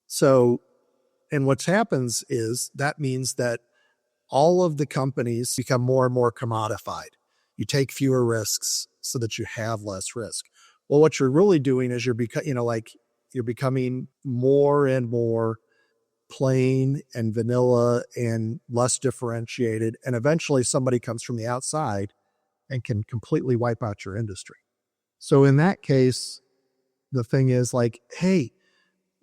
So, and what happens is that means that all of the companies become more and more commodified. You take fewer risks so that you have less risk. Well, what you're really doing is you're becoming more and more plain and vanilla and less differentiated. And eventually somebody comes from the outside and can completely wipe out your industry. So in that case, the thing is like, hey,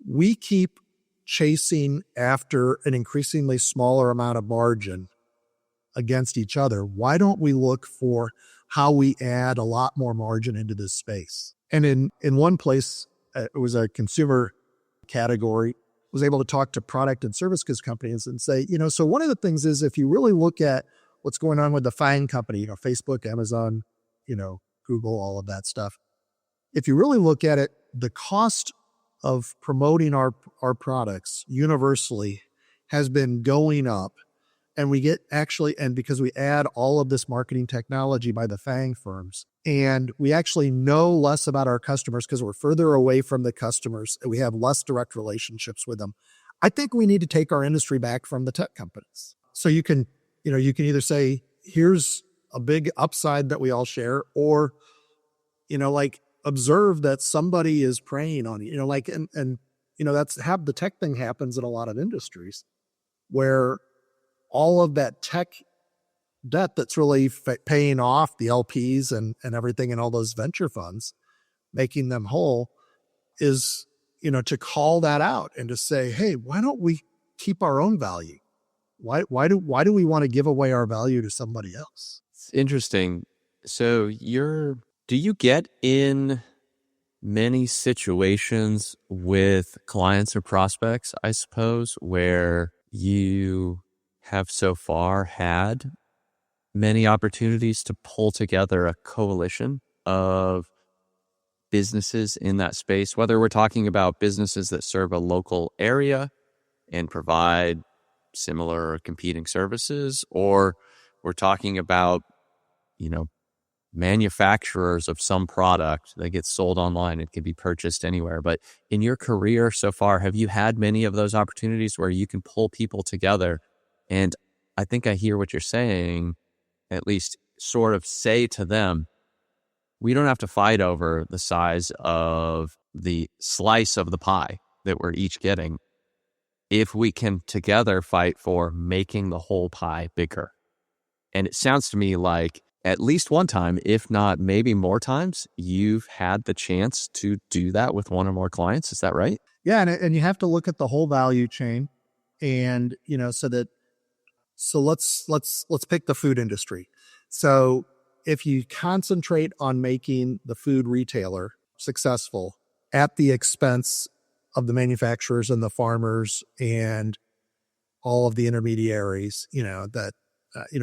we keep chasing after an increasingly smaller amount of margin against each other. Why don't we look for how we add a lot more margin into this space? And in one place, it was a consumer category, was able to talk to product and service companies and say, so one of the things is, if you really look at what's going on with the FANG company, Facebook, Amazon, Google, all of that stuff. If you really look at it, the cost of promoting our products universally has been going up. And because we add all of this marketing technology by the FANG firms, and we actually know less about our customers because we're further away from the customers and we have less direct relationships with them. I think we need to take our industry back from the tech companies. So you can either say, here's a big upside that we all share, or, observe that somebody is preying on you, that's how the tech thing happens in a lot of industries, where all of that tech debt that's really paying off the LPs and everything, and all those venture funds, making them whole, is, to call that out and to say, hey, why don't we keep our own value? Why do we want to give away our value to somebody else? It's interesting. So do you get in many situations with clients or prospects, I suppose, where you have so far had many opportunities to pull together a coalition of businesses in that space, whether we're talking about businesses that serve a local area and provide similar or competing services, or we're talking about, manufacturers of some product that gets sold online. It can be purchased anywhere. But in your career so far, have you had many of those opportunities where you can pull people together? And I think I hear what you're saying, at least sort of say to them, we don't have to fight over the size of the slice of the pie that we're each getting if we can together fight for making the whole pie bigger. And it sounds to me like at least one time, if not maybe more times, you've had the chance to do that with one or more clients. Is that right? Yeah. And you have to look at the whole value chain, and, so let's pick the food industry. So if you concentrate on making the food retailer successful at the expense of the manufacturers and the farmers and all of the intermediaries,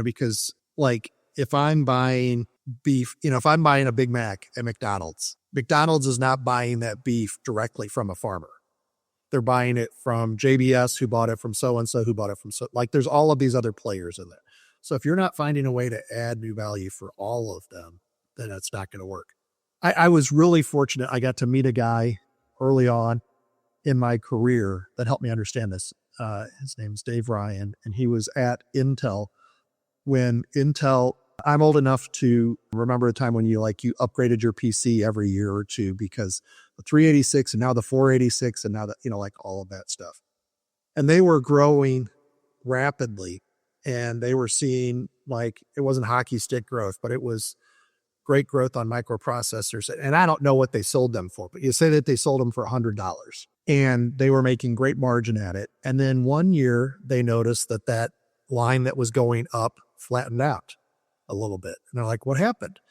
because like if I'm buying beef, if I'm buying a Big Mac at McDonald's is not buying that beef directly from a farmer. They're buying it from JBS, who bought it from so-and-so, who bought it from like there's all of these other players in there. So if you're not finding a way to add new value for all of them, then it's not going to work. I was really fortunate. I got to meet a guy early on in my career that helped me understand this. His name's Dave Ryan, and he was at Intel when I'm old enough to remember a time when you upgraded your PC every year or two because the 386 and now the 486 and now all of that stuff. And they were growing rapidly, and they were seeing it wasn't hockey stick growth, but it was great growth on microprocessors. And I don't know what they sold them for, but you say that they sold them for $100 and they were making great margin at it. And then one year they noticed that line that was going up flattened out a little bit. And they're like, what happened?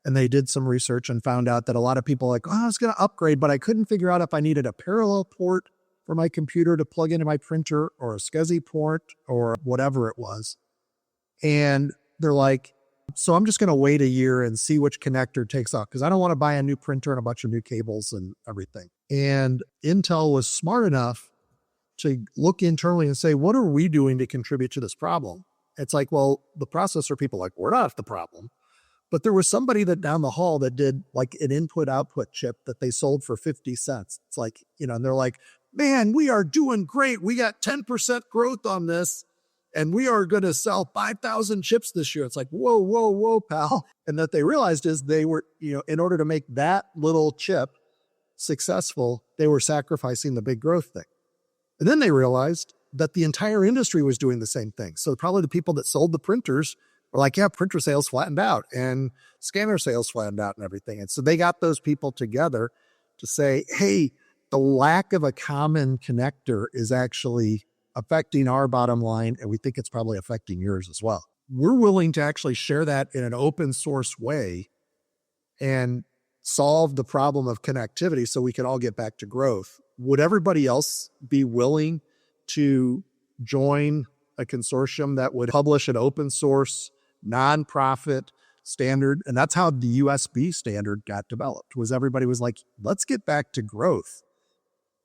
And they did some research and found out that a lot of people I was going to upgrade, but I couldn't figure out if I needed a parallel port for my computer to plug into my printer or a SCSI port or whatever it was. And they're like, so I'm just going to wait a year and see which connector takes off because I don't want to buy a new printer and a bunch of new cables and everything. And Intel was smart enough to look internally and say, what are we doing to contribute to this problem? It's like, well, the processor people we're not the problem. But there was somebody that down the hall that did an input-output chip that they sold for 50 cents. It's and they're like, man, we are doing great. We got 10% growth on this. And we are going to sell 5,000 chips this year. It's like, whoa, pal. And that they realized is they were, in order to make that little chip successful, they were sacrificing the big growth thing. And then they realized that the entire industry was doing the same thing. So probably the people that sold the printers were like, yeah, printer sales flattened out and scanner sales flattened out and everything. And so they got those people together to say, hey, the lack of a common connector is actually affecting our bottom line, and we think it's probably affecting yours as well. We're willing to actually share that in an open source way and solve the problem of connectivity so we can all get back to growth. Would everybody else be willing to join a consortium that would publish an open source, nonprofit standard? And that's how the USB standard got developed, was everybody was like, let's get back to growth.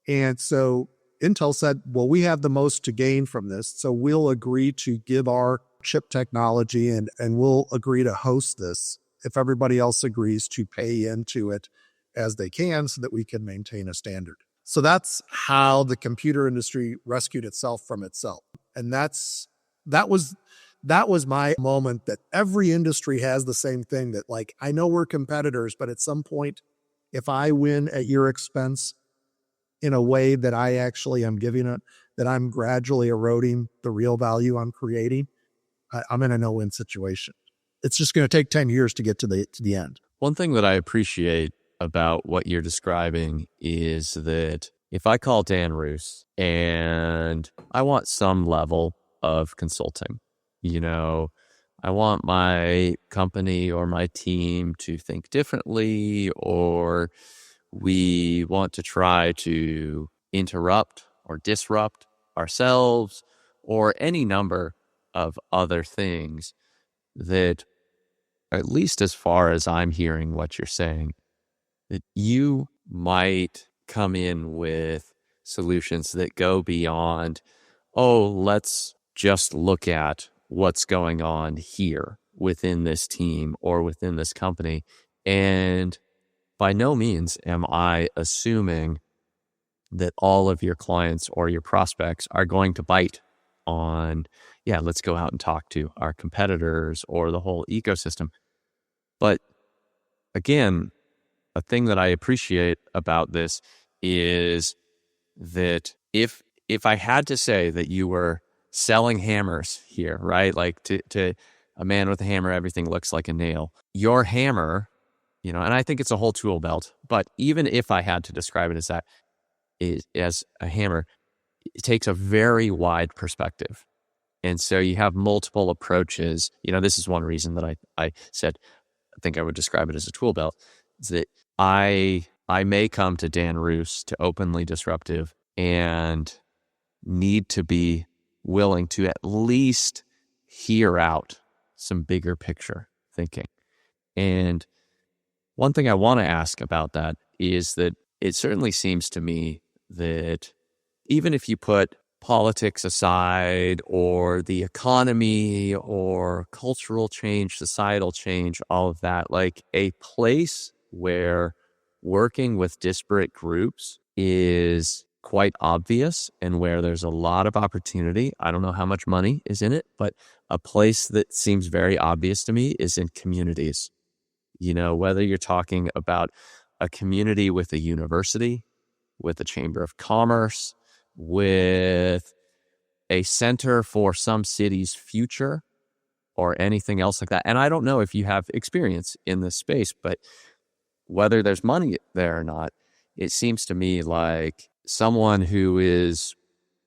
And so Intel said, well, we have the most to gain from this, so we'll agree to give our chip technology and we'll agree to host this if everybody else agrees to pay into it as they can so that we can maintain a standard. So that's how the computer industry rescued itself from itself. And that was my moment that every industry has the same thing that I know we're competitors, but at some point, if I win at your expense, in a way that I actually am giving it, that I'm gradually eroding the real value I'm creating, I'm in a no-win situation. It's just going to take 10 years to get to the end. One thing that I appreciate about what you're describing is that if I call Dan Roos and I want some level of consulting, I want my company or my team to think differently, or we want to try to interrupt or disrupt ourselves, or any number of other things that, at least as far as I'm hearing what you're saying, that you might come in with solutions that go beyond, let's just look at what's going on here within this team or within this company. And by no means am I assuming that all of your clients or your prospects are going to bite on, let's go out and talk to our competitors or the whole ecosystem. But again, a thing that I appreciate about this is that if I had to say that you were selling hammers here, right? To a man with a hammer, everything looks like a nail. Your hammer, and I think it's a whole tool belt, but even if I had to describe it as that, as a hammer, it takes a very wide perspective. And so you have multiple approaches. This is one reason that I said, I think I would describe it as a tool belt, is that I may come to Dan Roos, to Openly Disruptive, and need to be willing to at least hear out some bigger picture thinking. And one thing I want to ask about that is that it certainly seems to me that even if you put politics aside, or the economy, or cultural change, societal change, all of that, like a place where working with disparate groups is quite obvious and where there's a lot of opportunity. I don't know how much money is in it, but a place that seems very obvious to me is in communities. Whether you're talking about a community with a university, with a chamber of commerce, with a center for some city's future, or anything else like that. And I don't know if you have experience in this space, but whether there's money there or not, it seems to me like someone who is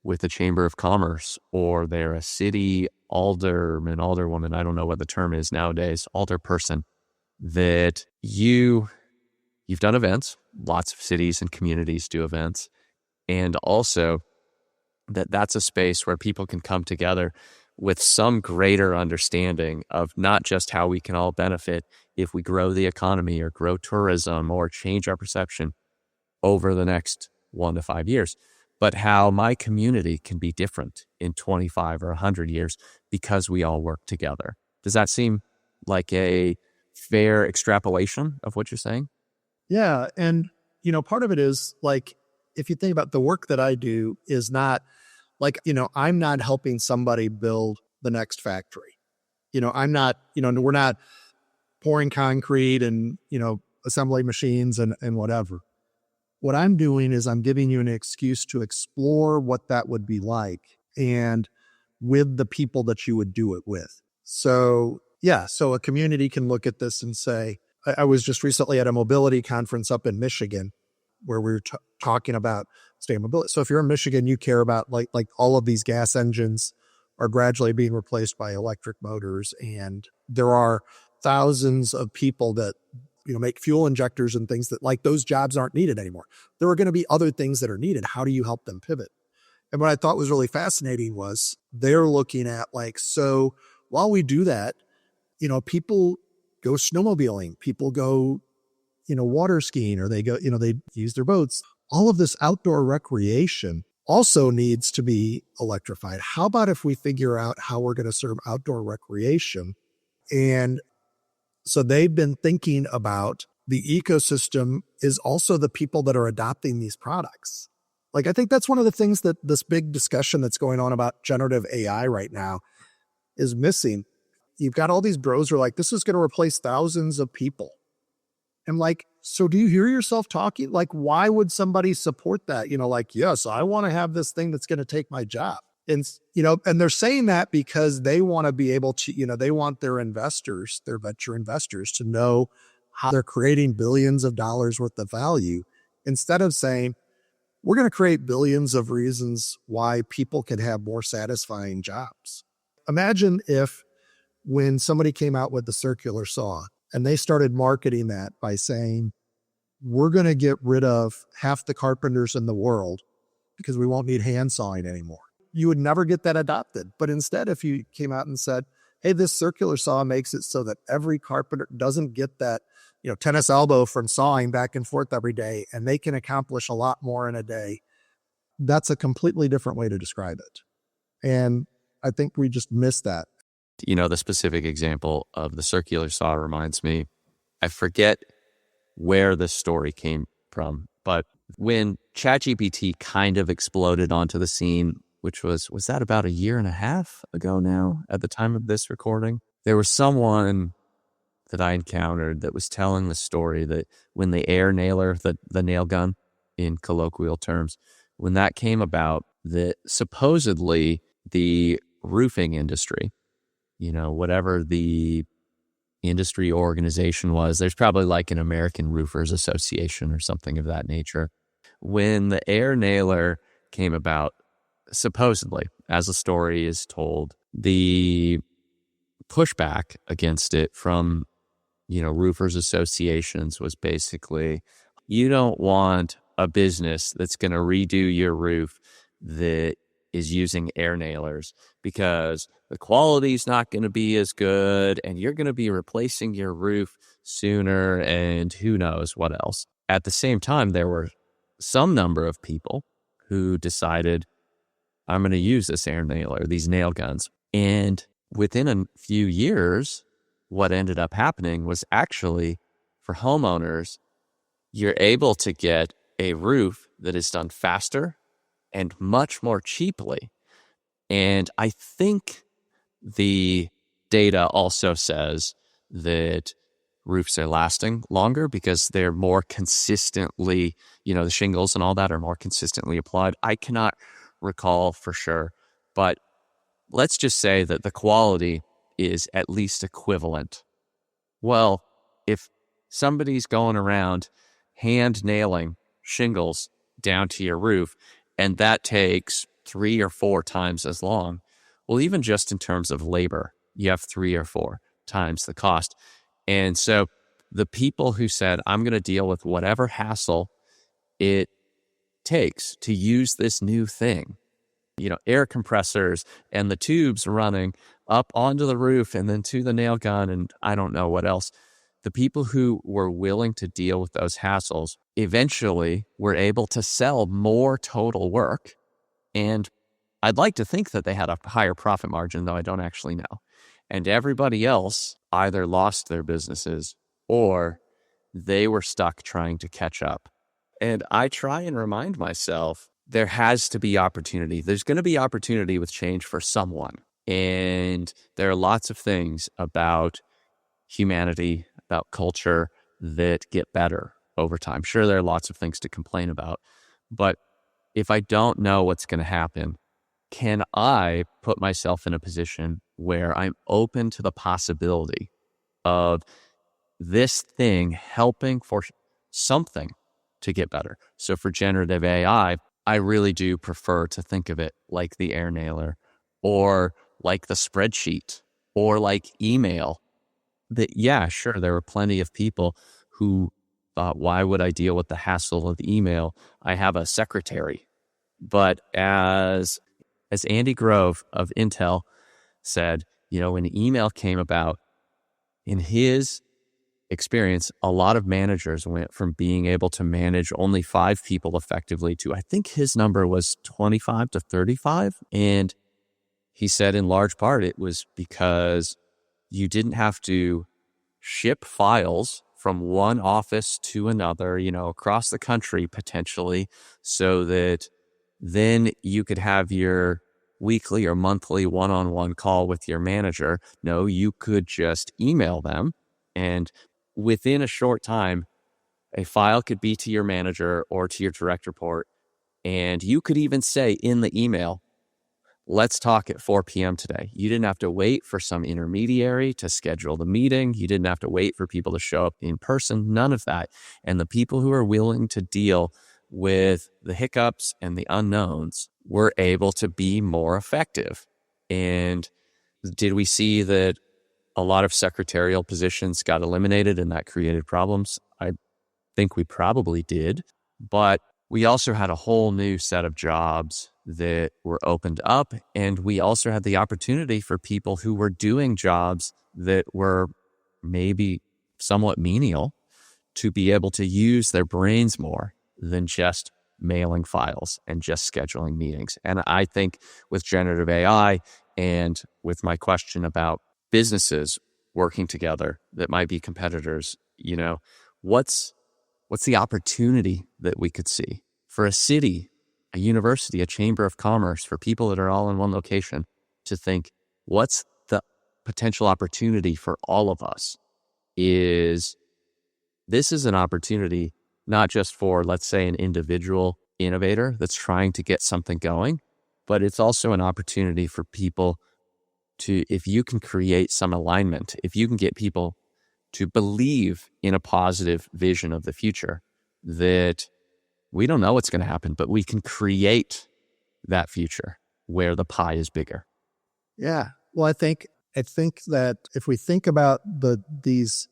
with a chamber of commerce, or they're a city alderman, alderwoman, I don't know what the term is nowadays, alderperson, that you've done events, lots of cities and communities do events, and also that's a space where people can come together with some greater understanding of not just how we can all benefit if we grow the economy, or grow tourism, or change our perception over the next 1 to 5 years, but how my community can be different in 25 or 100 years because we all work together. Does that seem like a fair extrapolation of what you're saying? Yeah. And, part of it is like, if you think about the work that I do is not like, I'm not helping somebody build the next factory. I'm not, we're not pouring concrete and, assembly machines and whatever. What I'm doing is I'm giving you an excuse to explore what that would be like, and with the people that you would do it with. So, yeah, so a community can look at this and say, I was just recently at a mobility conference up in Michigan where we were talking about state mobility. So if you're in Michigan, you care about like all of these gas engines are gradually being replaced by electric motors. And there are thousands of people that, make fuel injectors and things that, like, those jobs aren't needed anymore. There are going to be other things that are needed. How do you help them pivot? And what I thought was really fascinating was they're looking at like, so while we do that, people go snowmobiling, people go, water skiing, or they go, they use their boats. All of this outdoor recreation also needs to be electrified. How about if we figure out how we're going to serve outdoor recreation? And so they've been thinking about the ecosystem is also the people that are adopting these products. Like, I think that's one of the things that this big discussion that's going on about generative AI right now is missing. You've got all these bros who are like, this is going to replace thousands of people. I'm like, so do you hear yourself talking? Like, why would somebody support that? Like, yes, I want to have this thing that's going to take my job. And, and they're saying that because they want to be able to, they want their investors, their venture investors, to know how they're creating billions of dollars worth of value, instead of saying, we're going to create billions of reasons why people can have more satisfying jobs. Imagine if when somebody came out with the circular saw and they started marketing that by saying, we're going to get rid of half the carpenters in the world because we won't need hand sawing anymore. You would never get that adopted. But instead, if you came out and said, hey, this circular saw makes it so that every carpenter doesn't get that, tennis elbow from sawing back and forth every day, and they can accomplish a lot more in a day. That's a completely different way to describe it. And I think we just missed that. The specific example of the circular saw reminds me, I forget where this story came from, but when ChatGPT kind of exploded onto the scene, which was that about 1.5 years ago now at the time of this recording, there was someone that I encountered that was telling the story that when the air nailer, the nail gun in colloquial terms, when that came about, that supposedly the roofing industry, whatever the industry organization was, there's probably like an American Roofers Association or something of that nature. When the air nailer came about, supposedly, as the story is told, the pushback against it from, roofers associations was basically, you don't want a business that's going to redo your roof that is using air nailers, because the quality is not going to be as good and you're going to be replacing your roof sooner and who knows what else. At the same time, there were some number of people who decided, I'm going to use this air nailer, these nail guns. And within a few years, what ended up happening was actually, for homeowners, you're able to get a roof that is done faster and much more cheaply. And I think the data also says that roofs are lasting longer because they're more consistently, the shingles and all that are more consistently applied. I cannot recall for sure, but let's just say that the quality is at least equivalent. Well, if somebody's going around hand nailing shingles down to your roof, and that takes 3 or 4 times as long, well, even just in terms of labor, you have 3 or 4 times the cost. And so the people who said, I'm going to deal with whatever hassle it takes to use this new thing, air compressors and the tubes running up onto the roof and then to the nail gun and I don't know what else. The people who were willing to deal with those hassles eventually were able to sell more total work. And I'd like to think that they had a higher profit margin, though I don't actually know. And everybody else either lost their businesses or they were stuck trying to catch up. And I try and remind myself, there has to be opportunity. There's going to be opportunity with change for someone. And there are lots of things about humanity, about culture that get better over time. Sure, there are lots of things to complain about, but if I don't know what's going to happen, can I put myself in a position where I'm open to the possibility of this thing helping for something to get better? So for generative AI, I really do prefer to think of it like the air nailer or like the spreadsheet or like email. That, yeah, sure, there were plenty of people who thought, why would I deal with the hassle of email? I have a secretary. But as Andy Grove of Intel said, when email came about, in his experience, a lot of managers went from being able to manage only 5 people effectively to, I think his number was 25 to 35. And he said in large part, it was because you didn't have to ship files from one office to another, across the country potentially, so that then you could have your weekly or monthly one-on-one call with your manager. No, you could just email them, and within a short time, a file could be to your manager or to your direct report, and you could even say in the email, let's talk at 4 p.m. today. You didn't have to wait for some intermediary to schedule the meeting. You didn't have to wait for people to show up in person. None of that. And the people who are willing to deal with the hiccups and the unknowns were able to be more effective. And did we see that a lot of secretarial positions got eliminated and that created problems? I think we probably did. But we also had a whole new set of jobs that were opened up. And we also had the opportunity for people who were doing jobs that were maybe somewhat menial to be able to use their brains more than just mailing files and just scheduling meetings. And I think with generative AI and with my question about businesses working together that might be competitors, what's the opportunity that we could see for a city, a university, a chamber of commerce, for people that are all in one location to think, what's the potential opportunity for all of us? This is an opportunity not just for, let's say, an individual innovator that's trying to get something going, but it's also an opportunity for people to, if you can create some alignment, if you can get people to believe in a positive vision of the future, that we don't know what's going to happen, but we can create that future where the pie is bigger. Yeah. Well, I think that if we think about these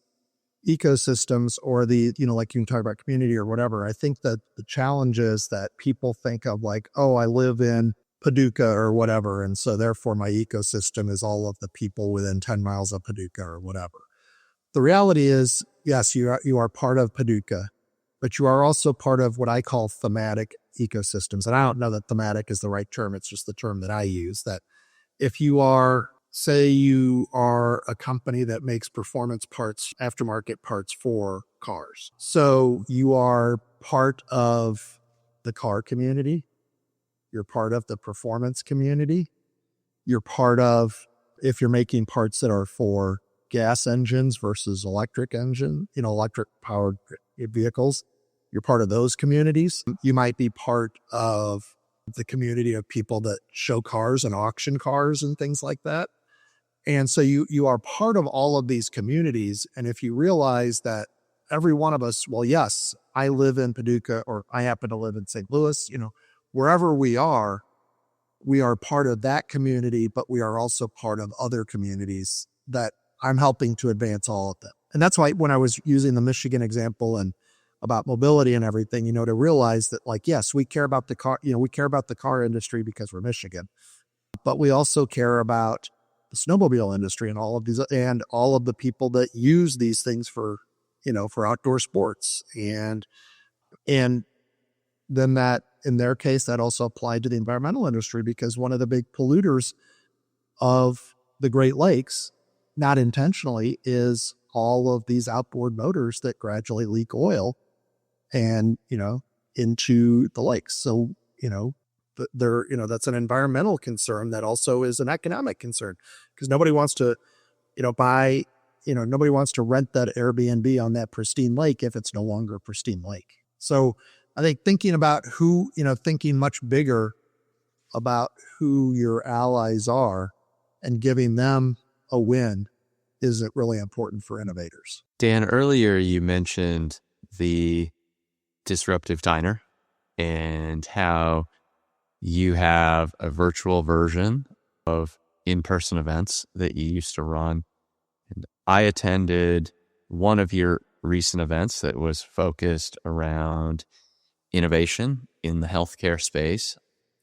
ecosystems or like you can talk about community or whatever, I think that the challenge is that people think of like, oh, I live in Paducah or whatever, and so therefore my ecosystem is all of the people within 10 miles of Paducah or whatever. The reality is, yes, you are part of Paducah, but you are also part of what I call thematic ecosystems. And I don't know that thematic is the right term. It's just the term that I use. That if you are, say you are a company that makes performance parts, aftermarket parts for cars. So you are part of the car community. You're part of the performance community. You're part of, if you're making parts that are for gas engines versus electric powered vehicles, you're part of those communities. You might be part of the community of people that show cars and auction cars and things like that. And so you are part of all of these communities. And if you realize that every one of us, well, yes, I live in Paducah or I happen to live in St. Louis, wherever we are part of that community, but we are also part of other communities that I'm helping to advance all of them. And that's why when I was using the Michigan example and about mobility and everything, to realize that like, yes, we care about the car, we care about the car industry because we're Michigan, but we also care about the snowmobile industry and all of these, and all of the people that use these things for outdoor sports. And then that, in their case, that also applied to the environmental industry, because one of the big polluters of the Great Lakes, not intentionally, is all of these outboard motors that gradually leak oil and, into the lakes. So, that's an environmental concern that also is an economic concern, because nobody wants to, nobody wants to rent that Airbnb on that pristine lake if it's no longer a pristine lake. So I think thinking about thinking much bigger about who your allies are and giving them a win is really important for innovators. Dan, earlier you mentioned the Disruptive Diner and how you have a virtual version of in-person events that you used to run. And I attended one of your recent events that was focused around innovation in the healthcare space.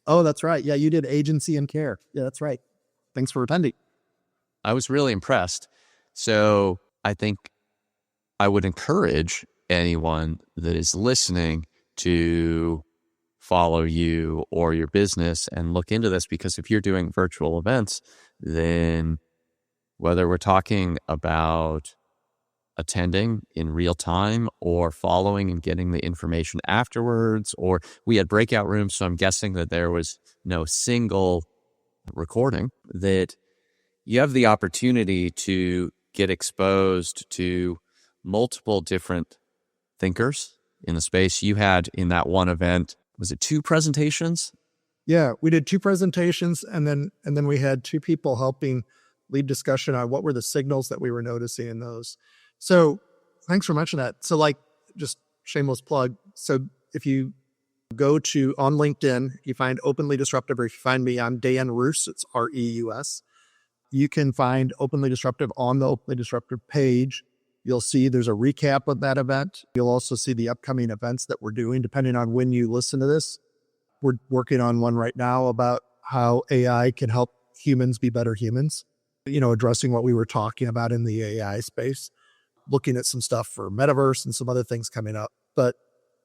Oh, that's right. Yeah, you did agency and care. Yeah, that's right. Thanks for attending. I was really impressed. So I think I would encourage anyone that is listening to follow you or your business and look into this, because if you're doing virtual events, then whether we're talking about attending in real time or following and getting the information afterwards, or we had breakout rooms, so I'm guessing that there was no single recording, that you have the opportunity to get exposed to multiple different thinkers in the space. You had in that one event, was it 2 presentations? Yeah, we did 2 presentations, and then we had 2 people helping lead discussion on what were the signals that we were noticing in those. So thanks for mentioning that. So like, just shameless plug. So if you go to on LinkedIn, you find Openly Disruptive, or if you find me, I'm Dan Roos, it's Reus. You can find Openly Disruptive on the Openly Disruptive page. You'll see there's a recap of that event. You'll also see the upcoming events that we're doing, depending on when you listen to this. We're working on one right now about how AI can help humans be better humans, addressing what we were talking about in the AI space, looking at some stuff for metaverse and some other things coming up. But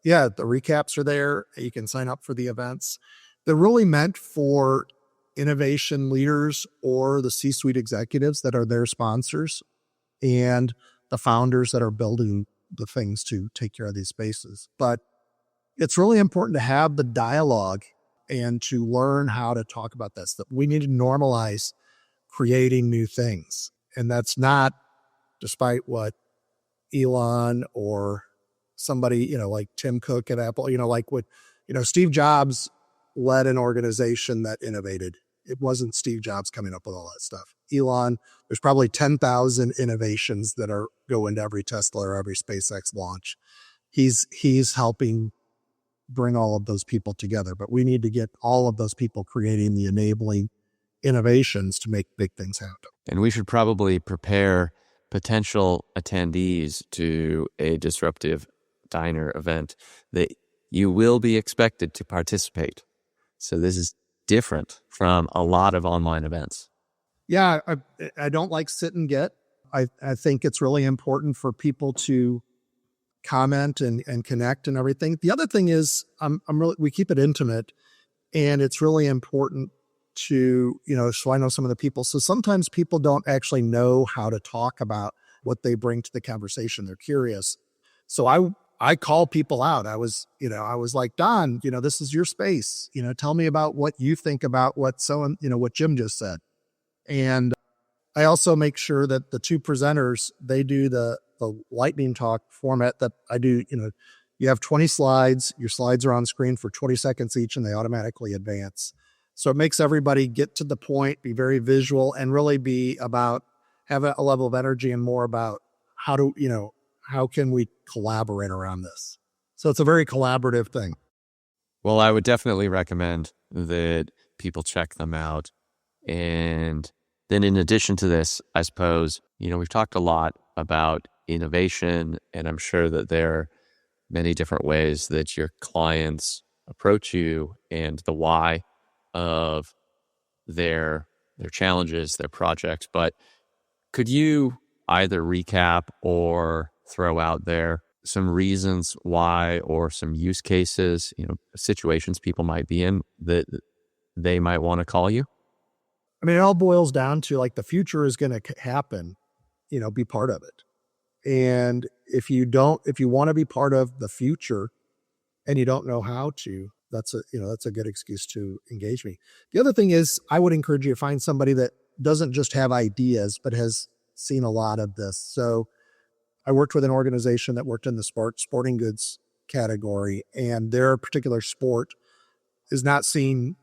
yeah, the recaps are there. You can sign up for the events. They're really meant for innovation leaders or the C-suite executives that are their sponsors, and the founders that are building the things to take care of these spaces. But it's really important to have the dialogue and to learn how to talk about this, that we need to normalize creating new things. And that's not, despite what Elon or somebody, like Tim Cook at Apple, Steve Jobs led an organization that innovated. It wasn't Steve Jobs coming up with all that stuff. Elon, there's probably 10,000 innovations that go into every Tesla or every SpaceX launch. He's helping bring all of those people together, but we need to get all of those people creating the enabling innovations to make big things happen. And we should probably prepare potential attendees to a Disruptive Diner event that you will be expected to participate. So this is different from a lot of online events. Yeah, I don't like sit and get. I think it's really important for people to comment and connect and everything. The other thing is we keep it intimate, and it's really important to, so I know some of the people. So sometimes people don't actually know how to talk about what they bring to the conversation. They're curious. So I call people out. I was like, Don, this is your space. Tell me about what you think about what Jim just said. And I also make sure that the two presenters, they do the lightning talk format that I do. You have 20 slides. Your slides are on screen for 20 seconds each, and they automatically advance. So it makes everybody get to the point, be very visual, and really be about, have a level of energy and more about how can we collaborate around this? So it's a very collaborative thing. Well, I would definitely recommend that people check them out. And then in addition to this, I suppose, we've talked a lot about innovation, and I'm sure that there are many different ways that your clients approach you and the why of their challenges, their projects. But could you either recap or throw out there some reasons why, or some use cases, situations people might be in that they might want to call you? I mean, it all boils down to, like, the future is going to happen, be part of it. And if you want to be part of the future and you don't know how to, that's a good excuse to engage me. The other thing is, I would encourage you to find somebody that doesn't just have ideas, but has seen a lot of this. So I worked with an organization that worked in the sporting goods category, and their particular sport is not seeing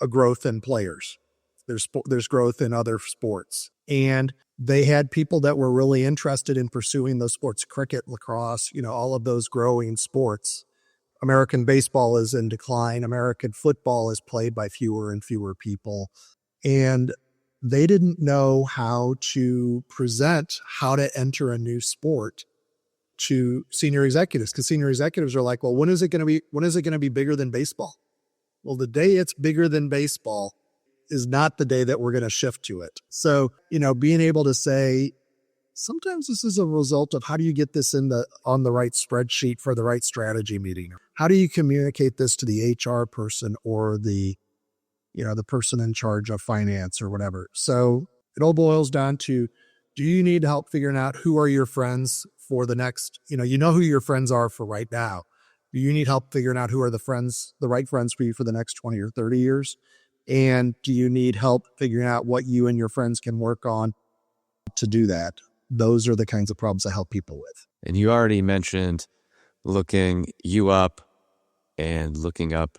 a growth in players. There's growth in other sports. And they had people that were really interested in pursuing those sports, cricket, lacrosse, all of those growing sports. American baseball is in decline. American football is played by fewer and fewer people. And they didn't know how to present how to enter a new sport to senior executives, because senior executives are like, well, when is it going to be bigger than baseball? Well, the day it's bigger than baseball is not the day that we're going to shift to it. So, being able to say, sometimes this is a result of how do you get this on the right spreadsheet for the right strategy meeting? How do you communicate this to the HR person or the person in charge of finance or whatever? So it all boils down to, do you need help figuring out who are your friends for the next, who your friends are for right now? Do you need help figuring out who are the right friends for you for the next 20 or 30 years? And do you need help figuring out what you and your friends can work on to do that? Those are the kinds of problems I help people with. And you already mentioned looking you up and looking up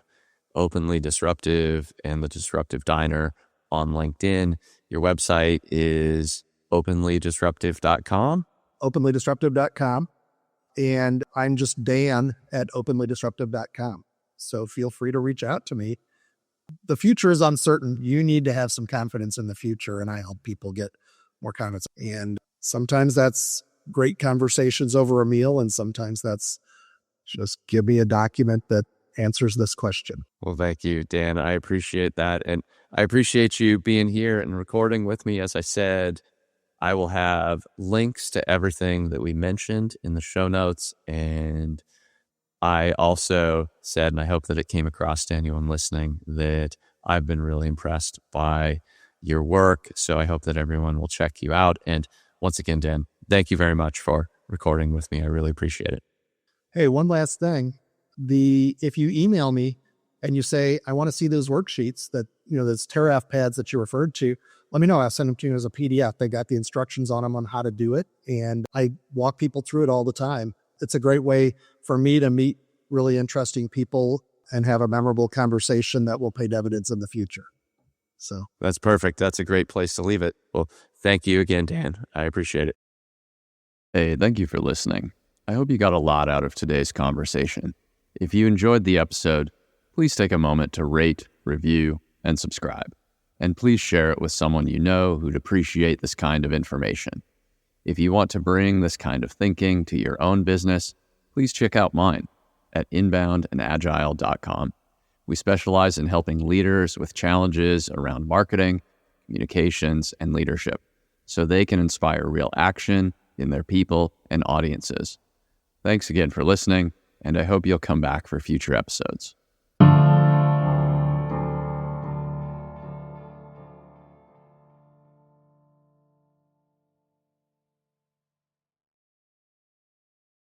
Openly Disruptive and the Disruptive Diner on LinkedIn. Your website is openlydisruptive.com. Openlydisruptive.com. And I'm just Dan at openlydisruptive.com. So feel free to reach out to me. The future is uncertain. You need to have some confidence in the future, and I help people get more confidence. And sometimes that's great conversations over a meal, and sometimes that's just give me a document that answers this question. Well, thank you, Dan. I appreciate that. And I appreciate you being here and recording with me. As I said, I will have links to everything that we mentioned in the show notes. And I also said, and I hope that it came across to anyone listening, that I've been really impressed by your work. So I hope that everyone will check you out. And once again, Dan, thank you very much for recording with me. I really appreciate it. Hey, one last thing. If you email me and you say, I want to see those worksheets that, those Teraf pads that you referred to, let me know. I'll send them to you as a PDF. They got the instructions on them on how to do it. And I walk people through it all the time. It's a great way for me to meet really interesting people and have a memorable conversation that will pay dividends in the future. So that's perfect. That's a great place to leave it. Well, thank you again, Dan. I appreciate it. Hey, thank you for listening. I hope you got a lot out of today's conversation. If you enjoyed the episode, please take a moment to rate, review, and subscribe. And please share it with someone you know who'd appreciate this kind of information. If you want to bring this kind of thinking to your own business, please check out mine at inboundandagile.com. We specialize in helping leaders with challenges around marketing, communications, and leadership, so they can inspire real action in their people and audiences. Thanks again for listening, and I hope you'll come back for future episodes.